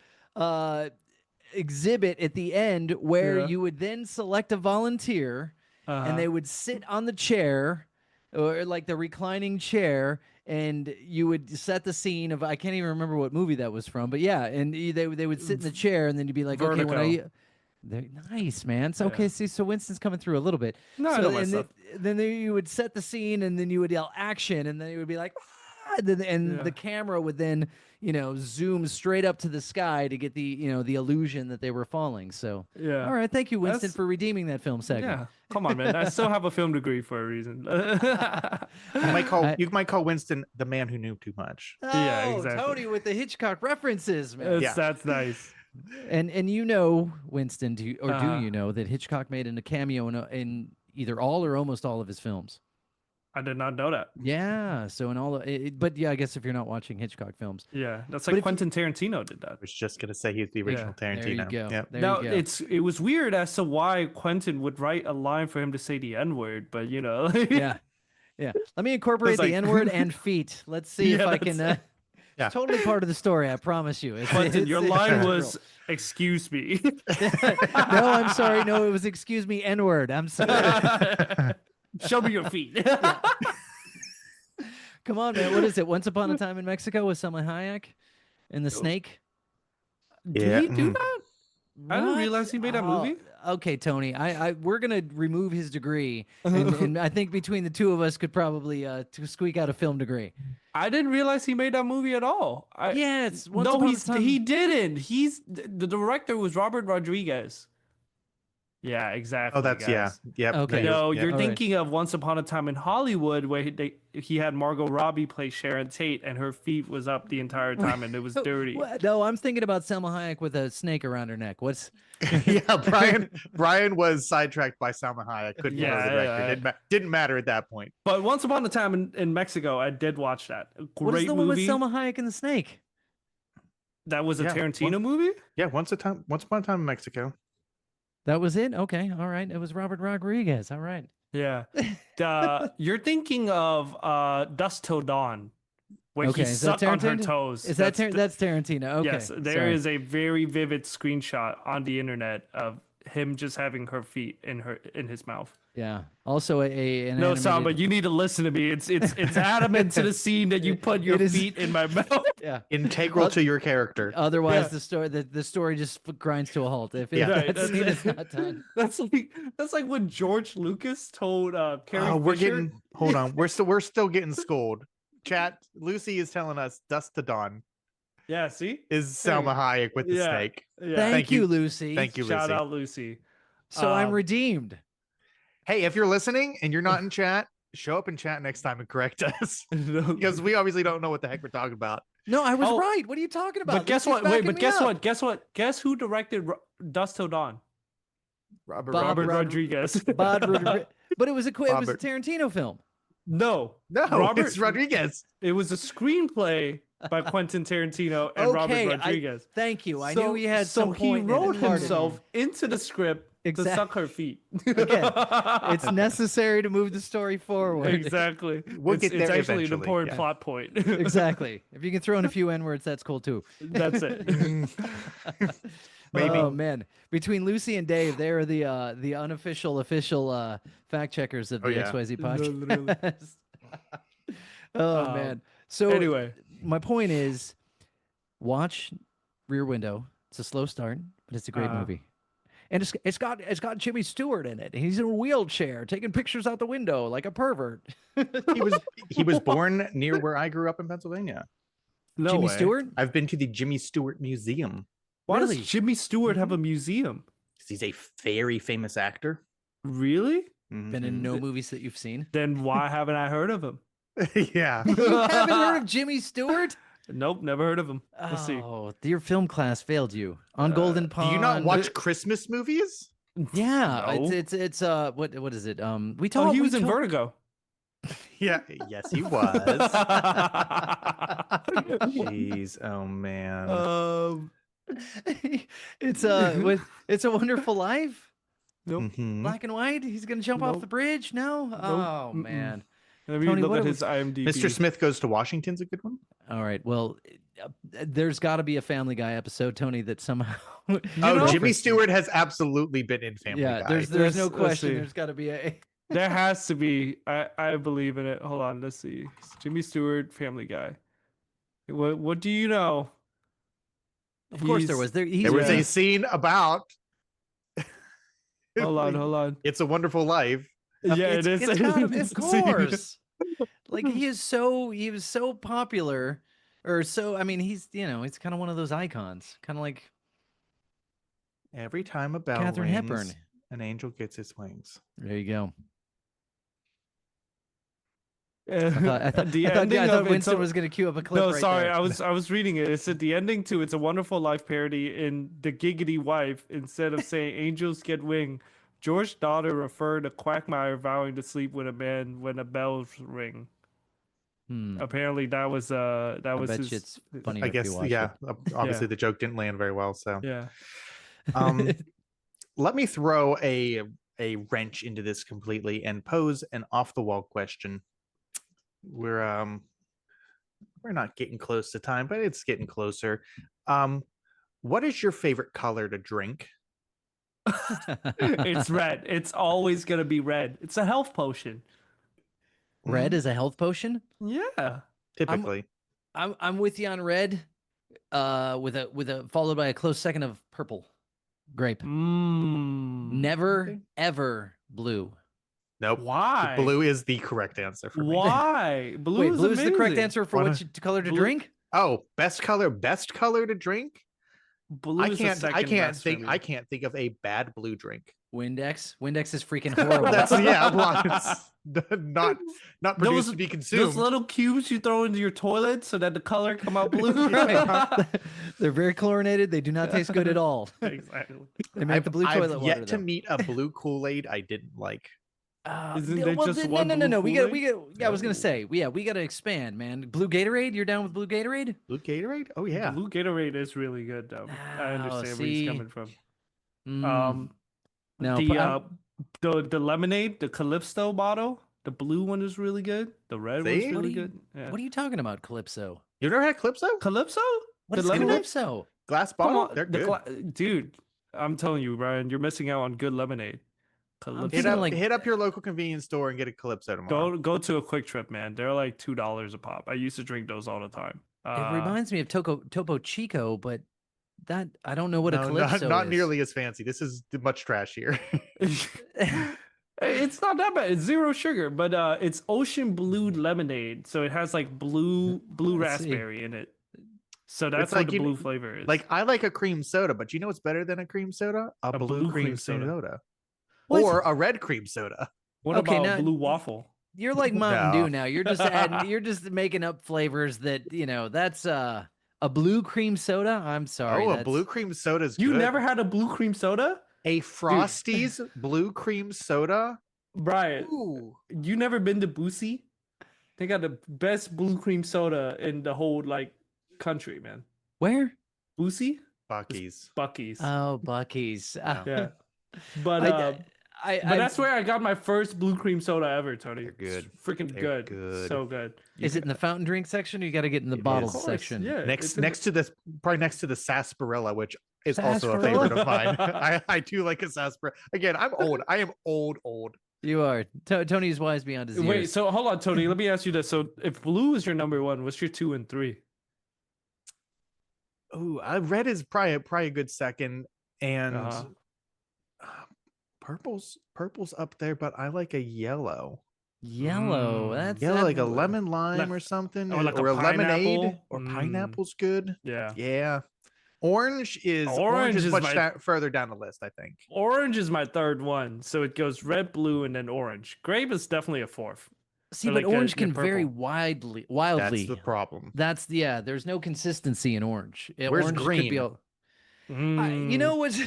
exhibit at the end where you would then select a volunteer and they would sit on the chair, or like the reclining chair, and you would set the scene of, I can't even remember what movie that was from, but yeah, and they would sit in the chair, and then you'd be like, Vertigo. okay, they're nice, man. So okay, see, so Winston's coming through a little bit. No, so, I know my and stuff. then you would set the scene, and then you would yell action, and then you would be like, ah! and the camera would then, zoom straight up to the sky to get the, the illusion that they were falling. So all right, thank you, Winston, for redeeming that film segment. Yeah, come on, man. I still have a film degree for a reason. You might call Winston the man who knew too much. Oh, Yeah, exactly. Tony with the Hitchcock references, man. That's nice. And Winston, do you know that Hitchcock made a cameo in either all or almost all of his films? I did not know that. Yeah, so in all, but yeah, I guess if you're not watching Hitchcock films, that's like Quentin Tarantino did that. I was just gonna say he's the original Tarantino. There you go. Yep. There Now you go. it was weird as to why Quentin would write a line for him to say the N-word, but yeah. Let me incorporate the N-word and feet. Let's see if I can. It's totally part of the story. I promise you. Quentin, your line was, "Excuse me." No, I'm sorry. No, it was "Excuse me, N-word." I'm sorry. Show me your feet. Come on, man. What is it? Once Upon a Time in Mexico with Salma Hayek and the snake? Did he do that? I didn't realize he made that movie. Okay, Tony. We're gonna remove his degree, and I think between the two of us could probably to squeak out a film degree. I didn't realize he made that movie at all. It's Once Upon a Time. He didn't. The director was Robert Rodriguez. Yeah, exactly. Oh, that's guys. Okay. No, Yep. you're thinking of Once Upon a Time in Hollywood, where he had Margot Robbie play Sharon Tate, and her feet was up the entire time, and it was dirty. No, I'm thinking about Salma Hayek with a snake around her neck. Brian was sidetracked by Salma Hayek. Couldn't go to the director. Didn't matter at that point. But Once Upon a Time in Mexico, I did watch that. Great what is the movie. one with Salma Hayek and the snake? That was a Tarantino movie? Yeah, Once Upon a Time in Mexico. That was it? Okay, all right. It was Robert Rodriguez. All right. Yeah. You're thinking of Dusk Till Dawn, where he is that sucked on her toes. Is that's Tarantino? Okay. Yes, there is a very vivid screenshot on the internet of him just having her feet in his mouth. Yeah. Also an No, animated... Salma, you need to listen to me. It's adamant to the scene that you put your feet in my mouth. Yeah. Integral to your character. Otherwise, the story just grinds to a halt. If that scene is not done. That's like when George Lucas told Carrie Fisher. Hold on. We're still getting schooled. Chat. Lucy is telling us Dusk to Dawn. Yeah, see? Is Salma Hayek with the snake. Yeah. Thank you, Lucy. Thank you, Lucy. Shout out, Lucy. So I'm redeemed. Hey, if you're listening and you're not in chat, show up in chat next time and correct us. Because we obviously don't know what the heck we're talking about. No, I was right. What are you talking about? But guess what? Wait, but guess what? Guess what? Guess who directed Dusk Till Dawn? Robert Rodriguez. But it was a Tarantino film. No, it's Rodriguez. It was a screenplay by Quentin Tarantino and Robert Rodriguez. Thank you. I knew he had some he point. wrote himself into the script to suck her feet. Again, it's necessary to move the story forward. Exactly. We'll get there it's actually eventually. an important plot point. Exactly. If you can throw in a few N-words, that's cool too. That's it. Maybe. Oh man, between Lucy and Dave, they are the unofficial official fact checkers of the XYZ podcast. Man. So anyway, my point is, watch Rear Window. It's a slow start, but it's a great movie. And it's got Jimmy Stewart in it. He's in a wheelchair taking pictures out the window like a pervert. He was born near where I grew up in Pennsylvania. No Jimmy way. Stewart? I've been to the Jimmy Stewart Museum. Why Really? does Jimmy Stewart have a museum? He's a very famous actor. Really? Been in no movies that you've seen? Then why haven't I heard of him? Yeah. You haven't heard of Jimmy Stewart? Nope, never heard of him. Let's see. Oh, your film class failed you on Golden Pond. Do you not watch Christmas movies? Yeah, No. it's what is it? We Oh, talked. he we was in talked- Vertigo. Yeah, yes, he was. Jeez, oh man. Um, it's a Wonderful Life. nope. Mhm. Black and white. He's gonna jump off the Nope. bridge. No. Nope. Oh Mm-mm. man. Let me Tony, look what at are his IMDb. Mr. Smith Goes to Washington's a good one. All right. Well, there's got to be a Family Guy episode, Tony, that somehow. Jimmy Stewart has absolutely been in Family Yeah, Guy. there's no Let's question. see. There's got to be a. There has to be. I believe in it. Hold on. Let's see. Jimmy Stewart, Family Guy. What do you know? Of course, there was. There was a scene about Hold on. It's a Wonderful Life. Yeah, it is. It's got, of See? course. Like he was so popular, or so. I mean, he's he's kind of one of those icons, kind of like Every time a bell Katharine rings, Hepburn. an angel gets his wings. There you go. I I thought Winston was going to cue up a clip. No, right sorry, there. I was reading it. It said the ending to "It's a Wonderful Life" parody in "The Giggity Wife." Instead of saying "angels get wing," George's daughter referred to Quagmire vowing to sleep with a man when the bells ring. Apparently, that was I bet his. it's funny. I guess, yeah. Obviously, the joke didn't land very well. So, Yeah. Let me throw a wrench into this completely and pose an off the wall question. We're not getting close to time, but it's getting closer. What is your favorite color to drink? It's red. It's always gonna be red. It's a health potion. Red is a health potion. Yeah. Typically. I'm with you on red. With a followed by a close second of purple, grape. Never ever blue. Nope. Why? Blue is the correct answer for me. Why? Wait, blue is the correct amazing. answer for which color to drink? Oh, best color to drink? Blue I is the can't second best for me. I can't think of a bad blue drink. Windex is freaking horrible. That's well, it's not produced to be consumed. Those little cubes you throw into your toilet so that the color come out blue. Right. They're very chlorinated. They do not taste good at all. Exactly. They make the blue toilet I've water. yet to meet a blue Kool-Aid I didn't like. Isn't there just one no. blue We got. Kool-Aid? Yeah, I was gonna say. We got to expand, man. Blue Gatorade. You're down with blue Gatorade? Blue Gatorade? Oh yeah. Blue Gatorade is really good though. I understand where he's coming from. No, The lemonade, the Calypso bottle, the blue one is really good. The red one's really good. Yeah. What are you talking about, Calypso? You've never had Calypso? Calypso? What is lemonade? Calypso? Glass Come bottle? on, They're good. dude. I'm telling you, Ryan, you're missing out on good lemonade. Calypso. Hit up your local convenience store and get a Calypso tomorrow. Go to a Quick Trip, man. They're like $2 a pop. I used to drink those all the time. It reminds me of Topo Chico, but that I don't know what a Calypso not is. nearly as fancy. This is much trashier. It's not that bad. It's zero sugar, but it's ocean blue lemonade, so it has like blue raspberry in it. So that's what the blue flavor is. Like I like a cream soda, but you know what's better than a cream soda? A blue cream soda. Or a red cream soda. What about blue waffle? You're like Mountain Dew now. You're just adding. You're just making up flavors that That's a blue cream soda. I'm sorry. Oh, a blue cream soda is good. You never had a blue cream soda? A Frosty's blue cream soda? Brian, Ooh. You never been to Boosie? They got the best blue cream soda in the whole country, man. Where? Boosie? Buc-ee's. Buc-ee's. Oh, Buc-ee's. Yeah. But that's where I got my first blue cream soda ever, Tony. They're good. It's freaking They're good. So good. Is it in the fountain drink section, or you got to get in the bottles section? Yeah. Next to the sarsaparilla, which is also a favorite of mine. I do like a sarsaparilla. Again, I'm old. I am old. You are. Tony is wise beyond his years. Wait, so hold on, Tony. Let me ask you this. So if blue is your number one, what's your 2 and 3? Oh, red is probably a good second, and purple's up there, but I like a yellow. Yellow. That's like a lemon lime or something, or like or a lemonade, pineapple. or pineapple's good. Yeah. Orange is much further down the list, I think. Orange is my third one, so it goes red, blue, and then orange. Grape is definitely a fourth. See, but orange can vary wildly. That's the problem. There's no consistency in orange. Where's orange green? Could You know what's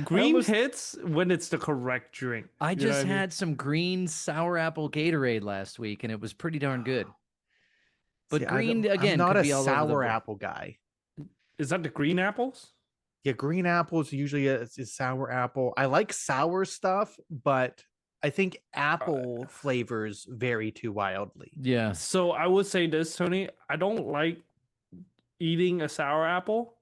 green hits when it's the correct drink. I You know just what I mean? had some green sour apple Gatorade last week, and it was pretty darn good. But See, green I'm again not could a be all over the sour board. apple guy. Is that the green apples? Yeah, green apples usually is sour apple. I like sour stuff, but I think apple flavors vary too wildly. Yeah. So I would say this, Tony. I don't like eating a sour apple,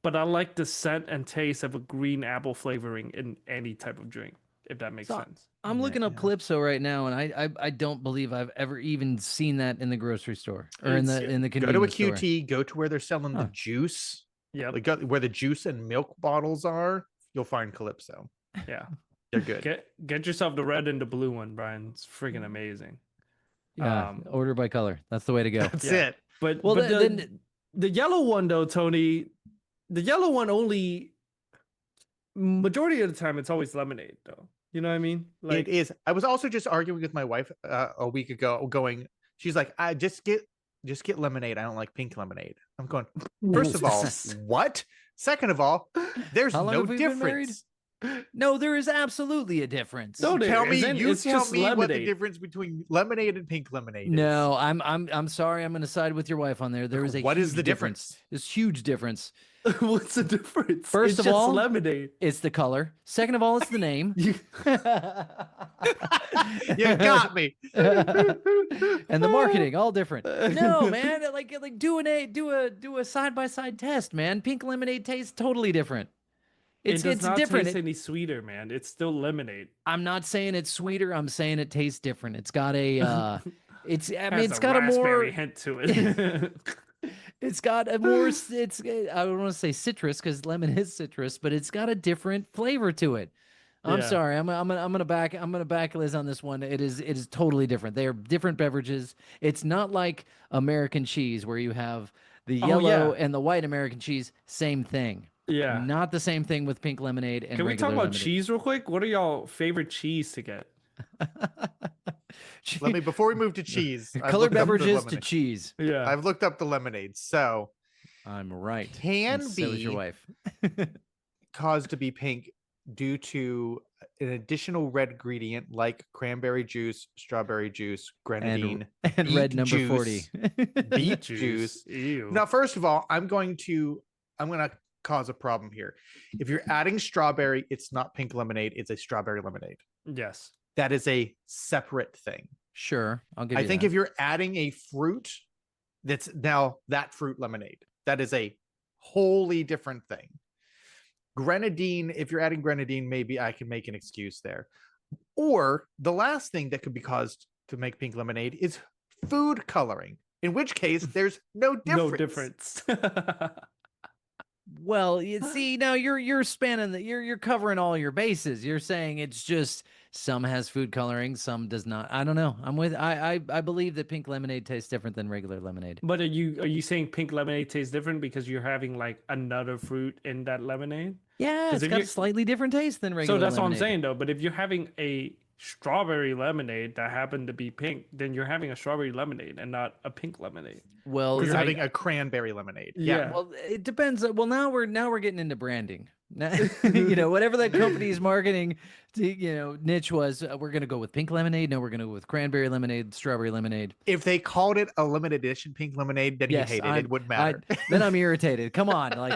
but I like the scent and taste of a green apple flavoring in any type of drink, if that makes sense. I'm looking up Yeah. Calypso right now, and I don't believe I've ever even seen that in the grocery store or in the Go to a convenience store. QT, go to where they're selling the juice. Yeah, Like where the juice and milk bottles are, you'll find Calypso. yeah. They're good. Get yourself the red and the blue one, Brian. It's freaking amazing. Yeah, order by color. That's the way to go. That's it. But Well, but then the yellow one though, Tony, the yellow one only majority of the time it's always lemonade though. You know what I mean? It is. I was also just arguing with my wife a week ago, she's like, I just get lemonade. I don't like pink lemonade. I'm going, first of all, what? Second of all, there's How long no have we been married? difference. No, there is absolutely a difference. No, there Tell me, isn't. you It's tell just me what the lemonade. difference between lemonade and pink lemonade is. No, I'm sorry. I'm going to side with your wife on there. There is a What huge is the difference? There's huge difference. What's the difference? First It's of just all, lemonade. It's the color. Second of all, it's the name. You got me. And the marketing, all different. No, man, like do a side by side test, man. Pink lemonade tastes totally different. It does not different. taste any sweeter, man. It's still lemonade. I'm not saying it's sweeter. I'm saying it tastes different. It's got a it's Has got a more raspberry hint to it. it's got a more it's I don't want to say citrus because lemon is citrus, but it's got a different flavor to it. I'm Yeah. sorry. I'm gonna back Liz on this one. It is totally different. They are different beverages. It's not like American cheese where you have the yellow and the white American cheese. Same thing. Yeah. Not the same thing with pink lemonade and Can we talk regular about lemonade. cheese real quick? What are y'all favorite cheese to get? Before we move to cheese, I've Colored looked up the beverages to lemonade. cheese. Yeah. I've looked up the lemonade. So I'm right. can And be so is your wife. caused to be pink due to an additional red ingredient like cranberry juice, strawberry juice, grenadine, And beet red number juice, 40. beet juice. Ew. Now, first of all, I'm gonna cause a problem here. If you're adding strawberry, it's not pink lemonade, it's a strawberry lemonade. Yes. That is a separate thing. Sure, I'll give you I think that. if you're adding a fruit, that's now that fruit lemonade. That is a wholly different thing. Grenadine, if you're adding grenadine, maybe I can make an excuse there. Or the last thing that could be caused to make pink lemonade is food coloring, in which case there's no difference. No difference. Well, you see, now you're spanning you're covering all your bases. You're saying it's just some has food coloring, some does not. I don't know. I believe that pink lemonade tastes different than regular lemonade. But are you saying pink lemonade tastes different because you're having like another fruit in that lemonade? Yeah, 'Cause it's if got you- a slightly different taste than regular So that's what I'm lemonade. saying though. But if you're having a strawberry lemonade that happened to be pink, then you're having a strawberry lemonade and not a pink lemonade. Well, Or you're I- having a cranberry lemonade. Yeah. well, it depends. Well, now we're getting into branding. Whatever that company's marketing, niche was, we're gonna go with pink lemonade. No, we're gonna go with cranberry lemonade, strawberry lemonade. If they called it a limited edition pink lemonade, then Yes, you hate it. It wouldn't matter. Then I'm irritated. Come on, I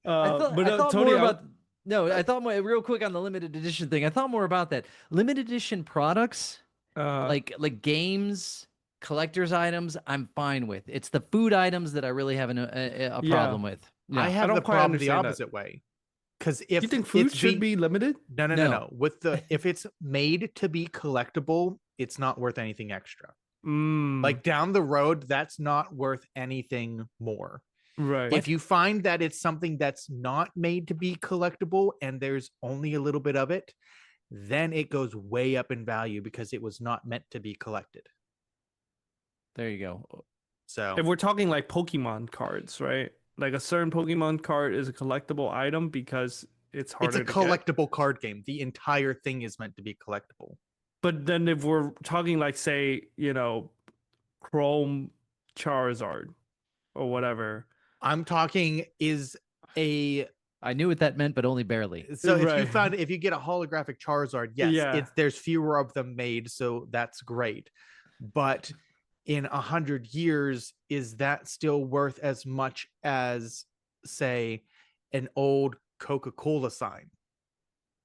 thought Tony, more about. No, I thought more real quick on the limited edition thing. I thought more about that limited edition products, like games, collector's items. I'm fine with. It's the food items that I really have a problem with. Yeah. I have don't the quite problem the understand that. opposite way. Because if you think food it's should be limited? no. If it's made to be collectible, it's not worth anything extra. Like down the road, that's not worth anything more. Right. If you find that it's something that's not made to be collectible and there's only a little bit of it, then it goes way up in value because it was not meant to be collected. There you go. So if we're talking like Pokemon cards, right? Like a certain Pokemon card is a collectible item because it's harder it's a to get. collectible card game. The entire thing is meant to be collectible. But then if we're talking like, say, Chrome Charizard or whatever, I'm talking is a I knew what that meant, but only barely. so Right. if you get a holographic Charizard, yes, Yeah. there's fewer of them made, so that's great. But in 100 years, is that still worth as much as, say, an old Coca-Cola sign?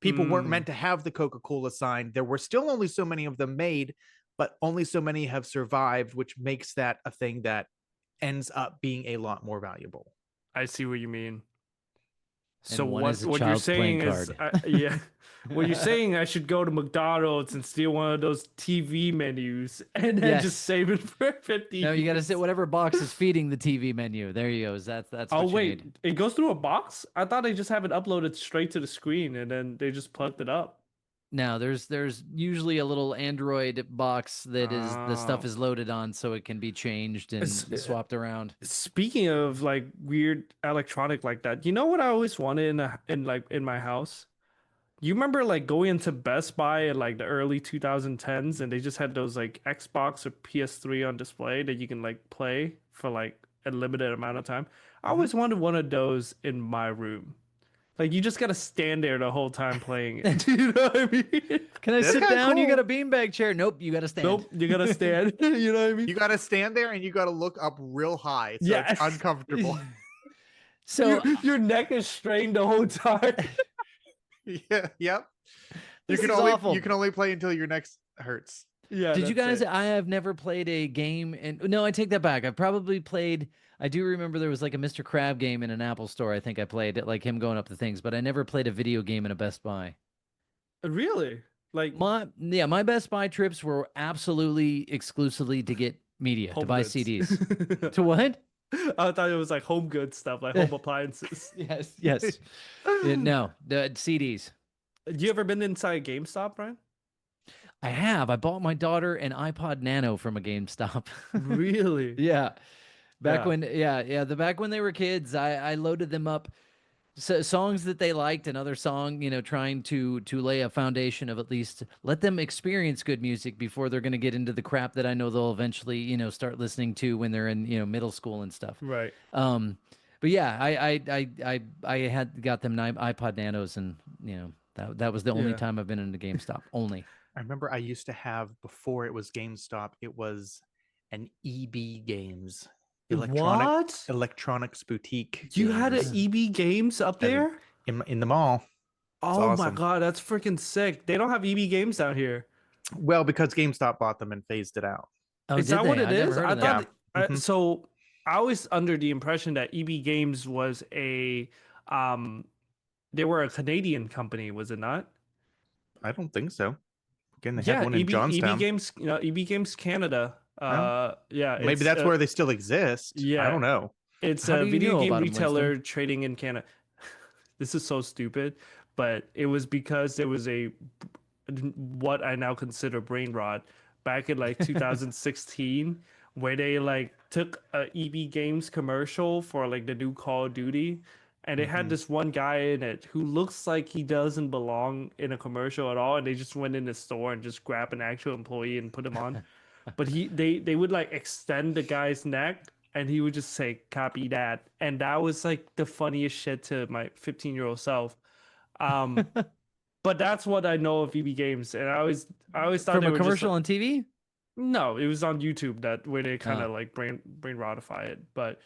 People weren't Mm, meant to have the Coca-Cola sign. There were still only so many of them made, but only so many have survived, which makes that a thing that ends up being a lot more valuable. I see what you mean. So And one is a what you're child's playing saying is, card. yeah, what you're saying, I should go to McDonald's and steal one of those TV menus and then just Yes. save it for 50 No, you got to years. sit whatever box is feeding the TV menu. There you go. That's Oh what you need. wait, it goes through a box? I thought they just have it uploaded straight to the screen and then they just plugged it up. Now, there's usually a little Android box that is the stuff Oh. is loaded on, so it can be changed and swapped around. Speaking of like weird electronic like that, you know what I always wanted in my house? You remember like going into Best Buy in like the early 2010s and they just had those like Xbox or PS3 on display that you can like play for like a limited amount of time. I always wanted one of those in my room. Like you just gotta stand there the whole time playing it. You know what I mean? Can I That's sit kinda down? You cool. got a beanbag chair. Nope, you got to stand. Nope, you gotta stand. You know what I mean? You got to stand there and you got to look up real high, so Yes. it's uncomfortable. So Your neck is strained the whole time. Yeah, yep. This is awful. You can only play until your neck hurts. Yeah. Did you that's guys? it. I have never played a game, and no, I take that back. I've probably played. I do remember there was like a Mr. Crab game in an Apple store. I think I played it, like him going up the things, but I never played a video game in a Best Buy. Really? Like My Best Buy trips were absolutely exclusively to get media, to home buy goods. CDs. To what? I thought it was like home good stuff, like home appliances. Yes, yes. No, the CDs. You ever been inside GameStop, Brian? I have. I bought my daughter an iPod Nano from a GameStop. Really? Yeah. Back Yeah. when, back when they were kids, I loaded them up songs that they liked, and other song, trying to lay a foundation of at least let them experience good music before they're going to get into the crap that I know they'll eventually, start listening to when they're in, middle school and stuff. Right. But yeah, I had got them iPod Nanos, and that was the only Yeah. time I've been in a GameStop. Only. I remember I used to have, before it was GameStop, it was an EB Games. What? Electronics boutique. You had games an EB Games up As a- there? in the mall. Oh my awesome. God, that's freaking sick. They don't have EB Games down here. Well, because GameStop bought them and phased it out. Oh, Is did that what they? it I never is? heard I of that. thought Mhm. so. I was under the impression that EB Games was um, they were a Canadian company, was it not? I don't think so. Again, they Yeah, had one in EB Johnstown. Games, EB Games Canada. Yeah, Maybe it's, that's where they still exist. I yeah. don't know. It's How a do you video know game about 'em, Winston? retailer trading in Canada. This is so stupid, but it was because there was what I now consider brain rot back in like 2016, where they like took a EB Games commercial for like the new Call of Duty, and they had Mhm. this one guy in it who looks like he doesn't belong in a commercial at all, and they just went in the store and just grabbed an actual employee and put him on. But they would like extend the guy's neck and he would just say copy that, and that was like the funniest shit to my 15-year-old self. um but that's what I know of EB Games, and I always thought From they a were just commercial on TV? no, it was on YouTube that where they kind Oh. of like brain rotify it. But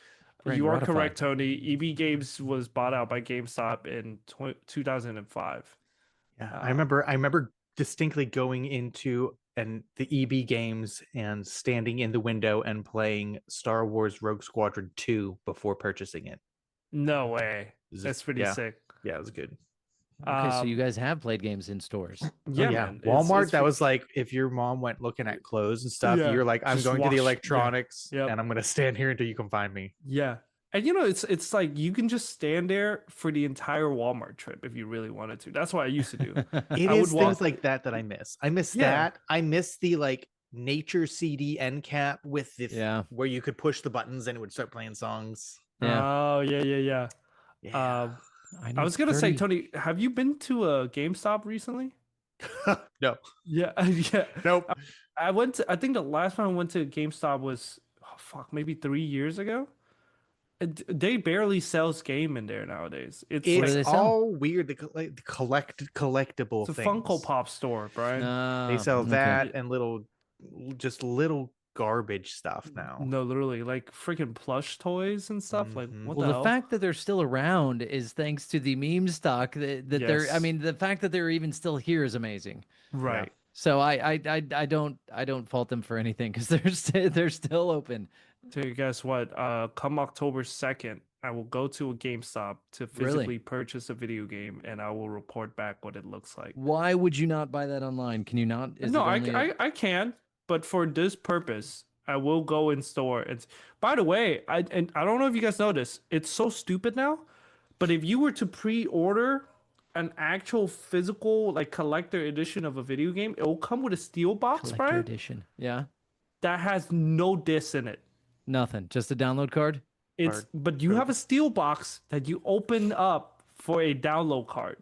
Brain you are rotify. correct, Tony. EB Games was bought out by GameStop in 2005. Yeah, I remember distinctly going into the EB Games and standing in the window and playing Star Wars Rogue Squadron 2 before purchasing it. No way. Is That's it- pretty yeah. sick. Yeah, it was good. Okay, so you Um, guys have played games in stores. yeah, Oh, man. Walmart, It's that pre- was like if your mom went looking at clothes and stuff, Yeah, you're like, I'm just going to the wash- yeah, electronics yep. and I'm gonna stand here until you can find me. Yeah. And it's like you can just stand there for the entire Walmart trip if you really wanted to. That's what I used to do. It I is would things walk- like that I miss. I miss Yeah. that. I miss the like nature CD end cap with the Yeah. where you could push the buttons and it would start playing songs. Yeah. Oh, yeah. Yeah. I was gonna say, Tony, have you been to a GameStop recently? No. Yeah, yeah. Nope. I went to. I think the last time I went to GameStop was, oh, fuck, maybe 3 years ago. They barely sells game in there nowadays. It's What do It's they sell? all weird. The collectible a things. Funko Pop store, Brian. They sell Okay. that and just little garbage stuff now. No, literally, like freaking plush toys and stuff. Like, Mhm. what Well, the the hell? fact that they're still around is thanks to the meme stock that they're. I Yes. mean, the fact that they're even still here is amazing. Right. So I don't fault them for anything because they're still open. So guess what? Come October 2nd, I will go to a GameStop to Really? physically purchase a video game, and I will report back what it looks like. Why would you not buy that online? Can you not? Is No, it only? I can, but for this purpose, I will go in store. It's by the way, I don't know if you guys know this. It's so stupid now, but if you were to pre-order an actual physical like collector edition of a video game, it will come with a steel box, Collector Brian, edition. Yeah. that has no disc in it. Nothing. Just a download card. It's but you have a steel box that you open up for a download card.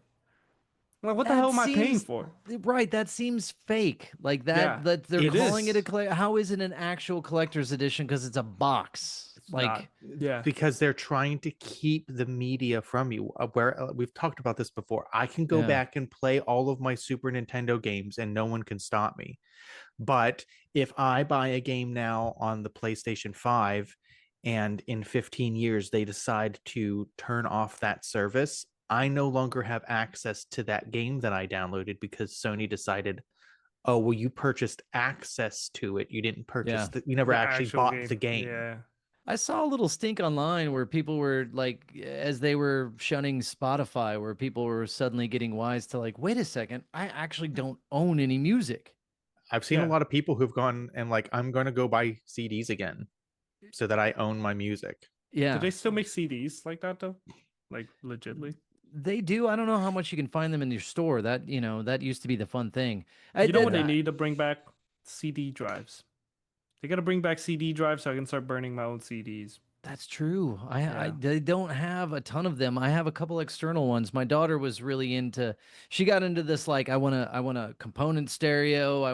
I'm like, what the That hell am I paying seems- for? Right. That seems fake. Like that. Yeah, That they're it calling is. it a. How is it an actual collector's edition? Because it's a box. Like. Not. Yeah. Because they're trying to keep the media from you. Where we've talked about this before. I can go Yeah. back and play all of my Super Nintendo games and no one can stop me. But if I buy a game now on the PlayStation 5 and in 15 years they decide to turn off that service, I no longer have access to that game that I downloaded because Sony decided, oh, well, you purchased access to it. You didn't purchase Yeah. you never The actually actual bought the game. Yeah. I saw a little stink online where people were like, as they were shunning Spotify, where people were suddenly getting wise to like, wait a second, I actually don't own any music. I've seen a Yeah. lot of people who've gone and like, I'm going to go buy CDs again so that I own my music. Yeah, Do they still make CDs like that though? Like legitly? they do. I don't know how much you can find them in your store. That that used to be the fun thing. You know what they I- need to bring back? CD drives. They got to bring back CD drives so I can start burning my own CDs. That's true. Yeah. They don't have a ton of them. I have a couple external ones. My daughter was really into. She got into this like I want a component stereo.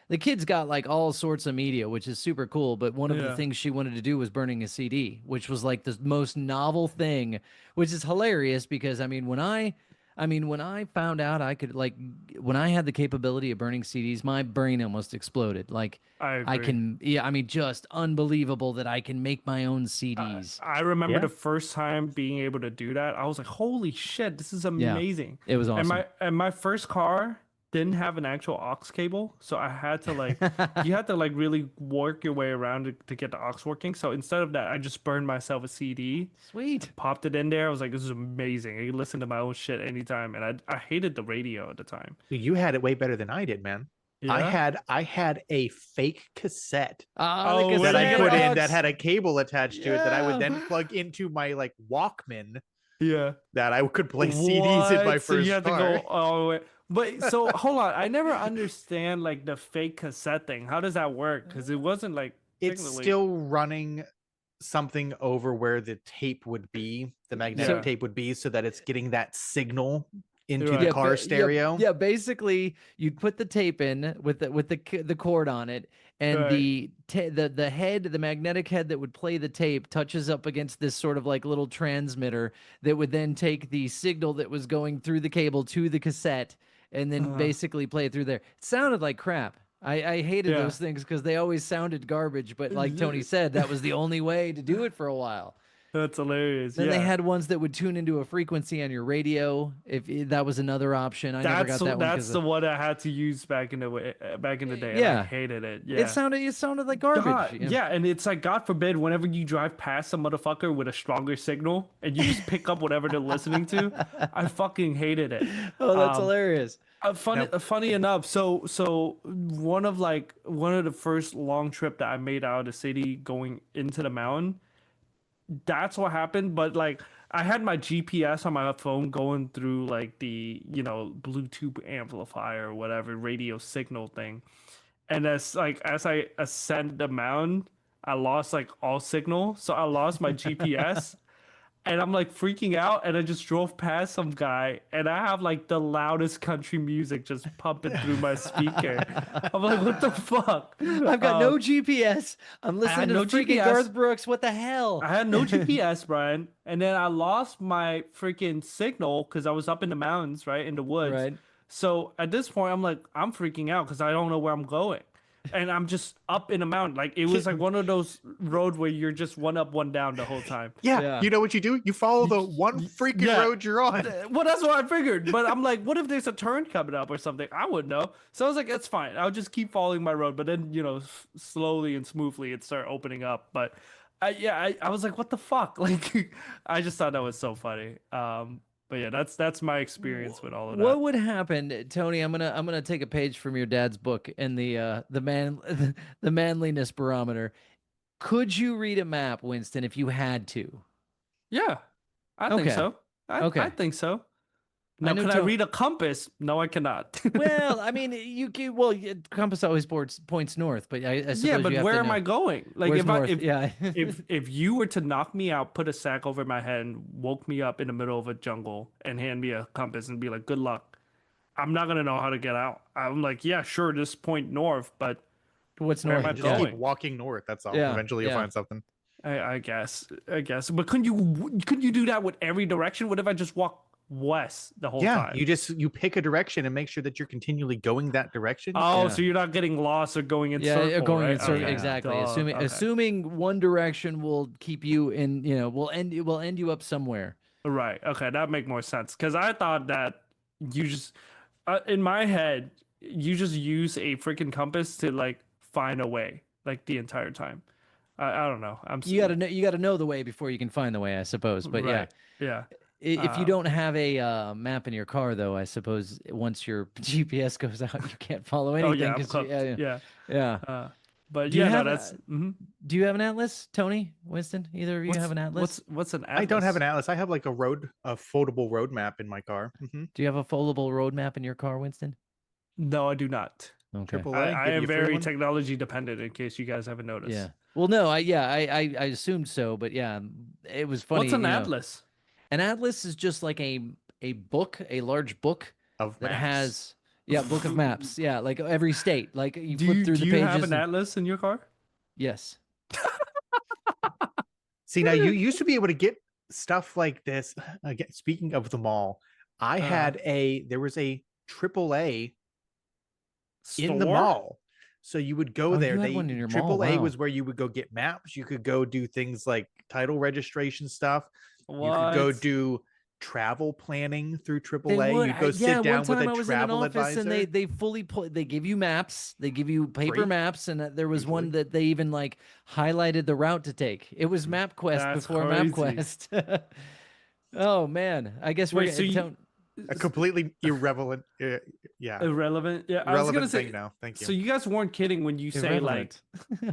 The kids got like all sorts of media, which is super cool. But one of the Yeah. things she wanted to do was burning a CD, which was like the most novel thing, which is hilarious because when I found out I could when I had the capability of burning CDs, my brain almost exploded. Like I agree. I can, yeah, I mean, just unbelievable that I can make my own CDs. I remember Yeah. the first time being able to do that. I was like, "Holy shit, this is amazing!" It was awesome. And my first car didn't have an actual aux cable, so I had to like you had to like really work your way around to get the aux working. So instead of that, I just burned myself a CD, Sweet. popped it in there. I was like, "This is amazing! I can listen to my own shit anytime." And I hated the radio at the time. You had it way better than I did, man. I had a fake cassette Oh, the that I yeah. put in aux. that had a cable attached to it that I would Yeah. then plug into my like Walkman yeah. that I could play CDs in my What? So first you had to car. go all the way. But so hold on, I never understand like the fake cassette thing. How does that work? Because it wasn't like It's technically- still running something over where the tape would be, the magnetic Yeah. tape would be, so that it's getting that signal into Right. the Yeah, car stereo. Yeah, basically, you'd put the tape in with the cord on it, and Right. the head, the magnetic head that would play the tape, touches up against this sort of like little transmitter that would then take the signal that was going through the cable to the cassette, and then Uh-huh. basically play it through there. It sounded like crap. I hated Yeah. those things because they always sounded garbage. But like Tony said, that was the only way to do it for a while. That's hilarious. Then yeah. they had ones that would tune into a frequency on your radio. If that was another option, I never got that one. That's the one I had to use back in the day. And Yeah. I hated it. Yeah. It sounded like garbage. God, yeah, and it's like God forbid whenever you drive past a motherfucker with a stronger signal and you just pick up whatever they're listening to, I fucking hated it. Oh, that's Um, hilarious. Funny enough, so one of the first long trip that I made out of the city going into the mountain, that's what happened. But like I had my GPS on my phone going through like the Bluetooth amplifier or whatever radio signal thing, and as I ascended the mountain, I lost like all signal, so I lost my GPS. and I'm like freaking out, and I just drove past some guy, and I have like the loudest country music just pumping through my speaker. I'm like, what the fuck? I've got no GPS. I'm listening had to no freaking GPS. Garth Brooks. What the hell? I had no GPS, Brian, and then I lost my freaking signal because I was up in the mountains, right, in the woods. Right. So at this point, I'm like, I'm freaking out because I don't know where I'm going, and I'm just up in a mountain. Like it was like one of those roads where you're just one up, one down the whole time. Yeah. You know what you do? You follow the one freaking road you're on. Well, that's what I figured. But I'm like, what if there's a turn coming up or something? I wouldn't know. So I was like, it's fine. I'll just keep following my road. But then, slowly and smoothly it started opening up. But I was like, what the fuck? Like, I just thought that was so funny. But yeah, that's my experience with all of that. What would happen, Tony? I'm gonna take a page from your dad's book in the manliness barometer. Could you read a map, Winston, if you had to? Yeah, I think so. I think so. Now, can I read a compass? No, I cannot. Well, I mean, you can. Well, compass always points north, but I suppose yeah, but you have where to am I going? Like, Where's if north? if you were to knock me out, put a sack over my head, and woke me up in the middle of a jungle, and hand me a compass and be like, "Good luck," I'm not gonna know how to get out. I'm like, yeah, sure, just point north, but what's where north? am I Just going? keep walking north. That's all. Yeah, Eventually, you'll find something. I guess. But couldn't you do that with every direction? What if I just walk west the whole time? You pick a direction and make sure that you're continually going that direction. Oh, so you're not getting lost or going in circle. Yeah, going in right? circle. Okay. Exactly. Okay. Assuming one direction will keep you in, will end you up somewhere. Right. Okay, that make more sense. Because I thought that you just, in my head, you just use a freaking compass to like find a way like the entire time. I don't know. You gotta know the way before you can find the way, I suppose. But right. yeah. If you don't have a map in your car, though, I suppose once your GPS goes out, you can't follow anything. But do you have that's. Do you have an atlas, Tony, Winston? Either of you have an atlas? What's an atlas? I don't have an atlas. I have like a foldable road map in my car. Do you have a foldable road map in your car, Winston? No, I do not. Okay. I am very technology dependent. In case you guys haven't noticed. Yeah. Well, no. I assumed so, but yeah, it was funny. What's an atlas? An atlas is just like a book, a large book of that maps. has book of maps. Yeah, like every state. Like you flip through the pages. Do you have an atlas in your car? Yes. See, now you used to be able to get stuff like this. Again, speaking of the mall, there was a AAA in the mall. So you would go there. AAA was where you would go get maps. You could go do things like title registration stuff. What? You could go do travel planning through AAA. You go sit down with a travel advisor. And they give you maps. They give you paper maps, and there was one that they even like highlighted the route to take. It was MapQuest before MapQuest. Oh man, I guess we're a completely irrelevant. Irrelevant. Yeah, I was gonna say now. Thank you. So you guys weren't kidding when you say like.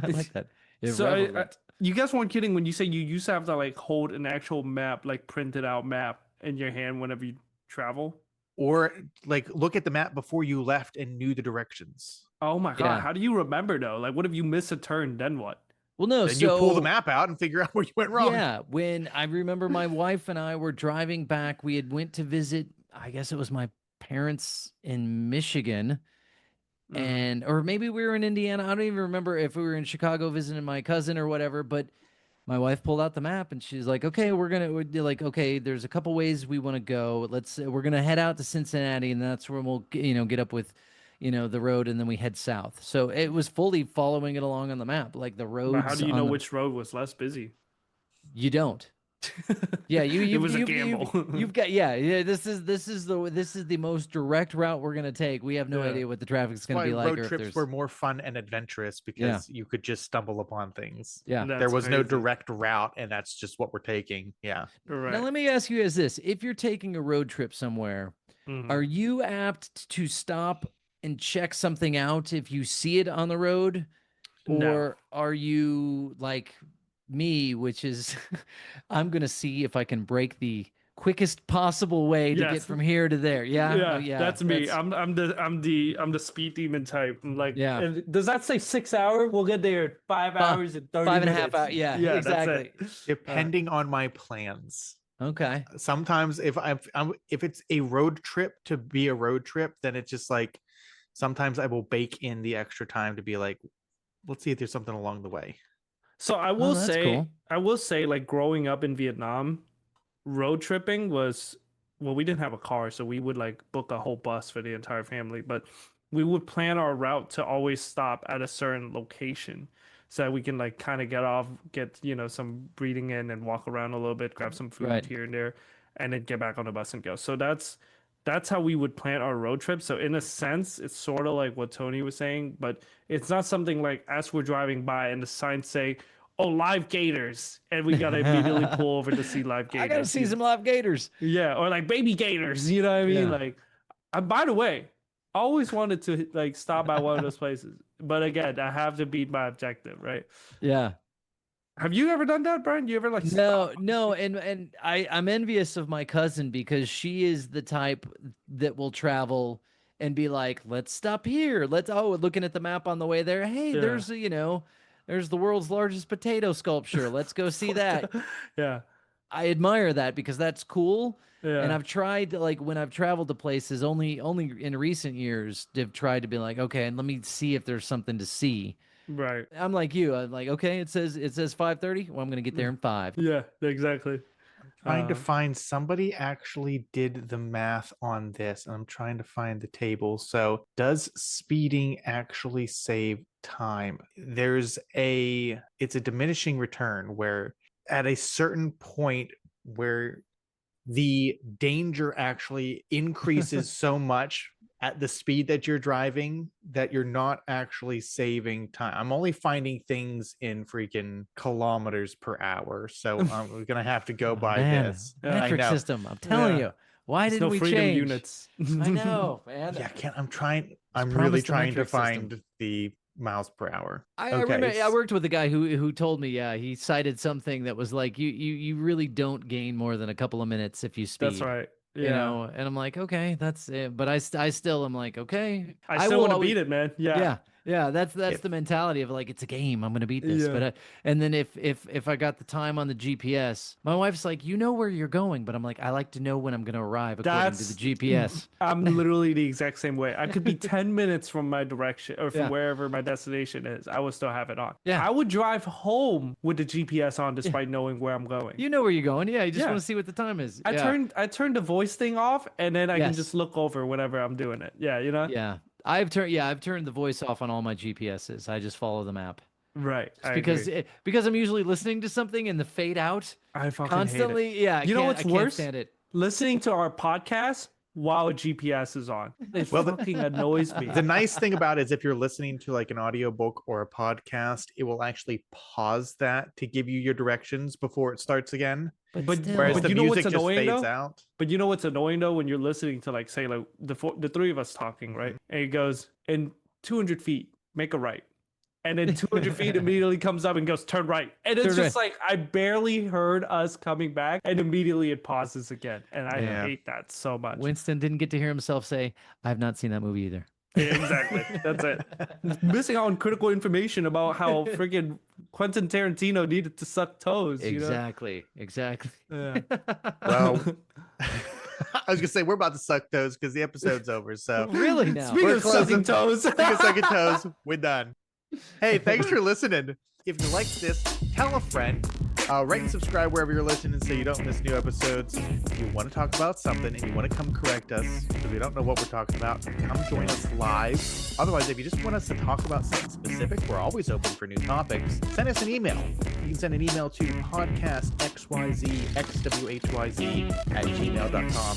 I like that. So you guys weren't kidding when you say you used to have to like hold an actual map, like printed out map in your hand whenever you travel, or like look at the map before you left and knew the directions. Oh my god, how do you remember though? Like, what if you miss a turn? Then what? Well, no, then you pull the map out and figure out where you went wrong. Yeah, when I remember my wife and I were driving back, we had went to visit. I guess it was my parents in Michigan. Or maybe we were in Indiana. I don't even remember if we were in Chicago visiting my cousin or whatever, but my wife pulled out the map and she's like, okay, okay, there's a couple ways we want to go. We're going to head out to Cincinnati, and that's where we'll, get up with, the road, and then we head south. So it was fully following it along on the map, like the roads. But how do you know which road was less busy? You don't. Yeah, it was a gamble. You've got This is the most direct route we're gonna take. We have no idea what the traffic's gonna be like. Road trips were more fun and adventurous because you could just stumble upon things. Yeah, there was no direct route, and that's just what we're taking. Yeah. Right. Now let me ask you this: if you're taking a road trip somewhere, are you apt to stop and check something out if you see it on the road, or are you like me, which is I'm gonna see if I can break the quickest possible way to get from here to there? Yeah, that's me. I'm the speed demon type. I'm like, does that say 6 hours? We'll get there 5 hours and 30 5 and a minutes. half hours. Yeah, exactly. Depending on my plans. Okay. Sometimes if if it's a road trip to be a road trip, then it's just like sometimes I will bake in the extra time to be like, let's see if there's something along the way. So Oh, that's cool. I will say, like growing up in Vietnam, road tripping was, well, we didn't have a car, so we would like book a whole bus for the entire family, but we would plan our route to always stop at a certain location so that we can like kind of get off, get, some breathing in and walk around a little bit, grab some food Right. here and there, and then get back on the bus and go. So that's how we would plan our road trip. So in a sense, it's sort of like what Tony was saying, but it's not something like as we're driving by and the signs say, "Oh, live gators," and we gotta immediately pull over to see live gators. I gotta see some live gators. Yeah, or like baby gators. You know what I mean? Yeah. Like, by the way, I always wanted to like stop by one of those places, but again, I have to beat my objective, right? Yeah. Have you ever done that, Brian? You ever like No, and I'm envious of my cousin because she is the type that will travel and be like, let's stop here. Looking at the map on the way there. Hey, Yeah. there's the world's largest potato sculpture. Let's go see that. Yeah, I admire that because that's cool. yeah. And I've tried to, like, when I've traveled to places only in recent years, have tried to be like, okay, and let me see if there's something to see. Right. I'm like you. I'm like, okay, it says 5:30. Well, I'm gonna get there in 5. Yeah, exactly. Trying to find somebody actually did the math on this, and I'm trying to find the table. So, does speeding actually save time? It's a diminishing return where at a certain point where the danger actually increases so much at the speed that you're driving that you're not actually saving time. I'm only finding things in freaking kilometers per hour, so we're gonna have to go by this. I metric know. system. I'm telling you. Why There's didn't no we freedom change? units. I know, man. Yeah, I'm really promised the trying to metric system. find the miles per hour. I Okay, remember I worked with a guy who told me, yeah, he cited something that was like, you really don't gain more than a couple of minutes if you speed. That's right. Yeah. You know, and I'm like, okay, that's it. But I still am like, okay, I still will want to always- beat it, man. Yeah. Yeah, that's the mentality of like, it's a game. I'm gonna beat this. Yeah. But and then if I got the time on the GPS, my wife's like, you know where you're going, but I'm like, I like to know when I'm gonna arrive according to the GPS. I'm literally the exact same way. I could be 10 minutes from my direction or from Yeah. wherever my destination is. I would still have it on. Yeah. I would drive home with the GPS on despite knowing where I'm going. You know where you're going. Yeah, you just Yeah. want to see what the time is. I Yeah. turned the voice thing off and then I can Yes. just look over whenever I'm doing it. Yeah, you know? Yeah. I've turned the voice off on all my GPSs. I just follow the map. Right. I Because agree. because I'm usually listening to something and the fade out I fucking constantly. hate it. Yeah, You know what's I can't worse? stand it. Listening to our podcast while a GPS is on. It fucking annoys me. the nice thing about it is if you're listening to like an audiobook or a podcast, it will actually pause that to give you your directions before it starts again. But still. Whereas But the you know music what's just annoying, fades though? out. But you know what's annoying though when you're listening to like say like the three of us talking, right? And it goes in 200 feet, make a right. And then 200 feet immediately comes up and goes turn right. And it's Turn just like I barely heard us coming back and immediately it pauses again. And I Yeah. hate that so much. Winston didn't get to hear himself say, "I've not seen that movie either." Yeah, exactly. That's it. Missing out on critical information about how freaking Quentin Tarantino needed to suck toes. Exactly. Yeah. Well, I was gonna say we're about to suck toes because the episode's over. So Really now. Speaking We're of sucking closing- toes. speaking of sucking toes, we're done. Hey, thanks for listening. If you like this, tell a friend. Rate and subscribe wherever you're listening so you don't miss new episodes. If you want to talk about something and you want to come correct us because we don't know what we're talking about, come join us live. Otherwise, if you just want us to talk about something specific, we're always open for new topics. Send us an email. You can send an email to podcastxyzxwhyz@gmail.com.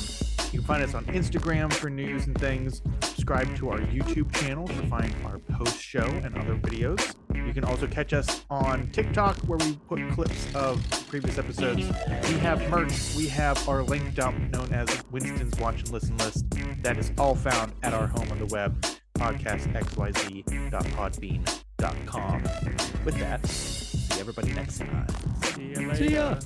You can find us on Instagram for news and things. Subscribe to our YouTube channel to find our post-show and other videos. You can also catch us on TikTok where we put clips of previous episodes. We have merch. We have our link dump known as Winston's Watch and Listen List. That is all found at our home on the web, podcastxyz.podbean.com. With that, see everybody next time. See you later. See ya.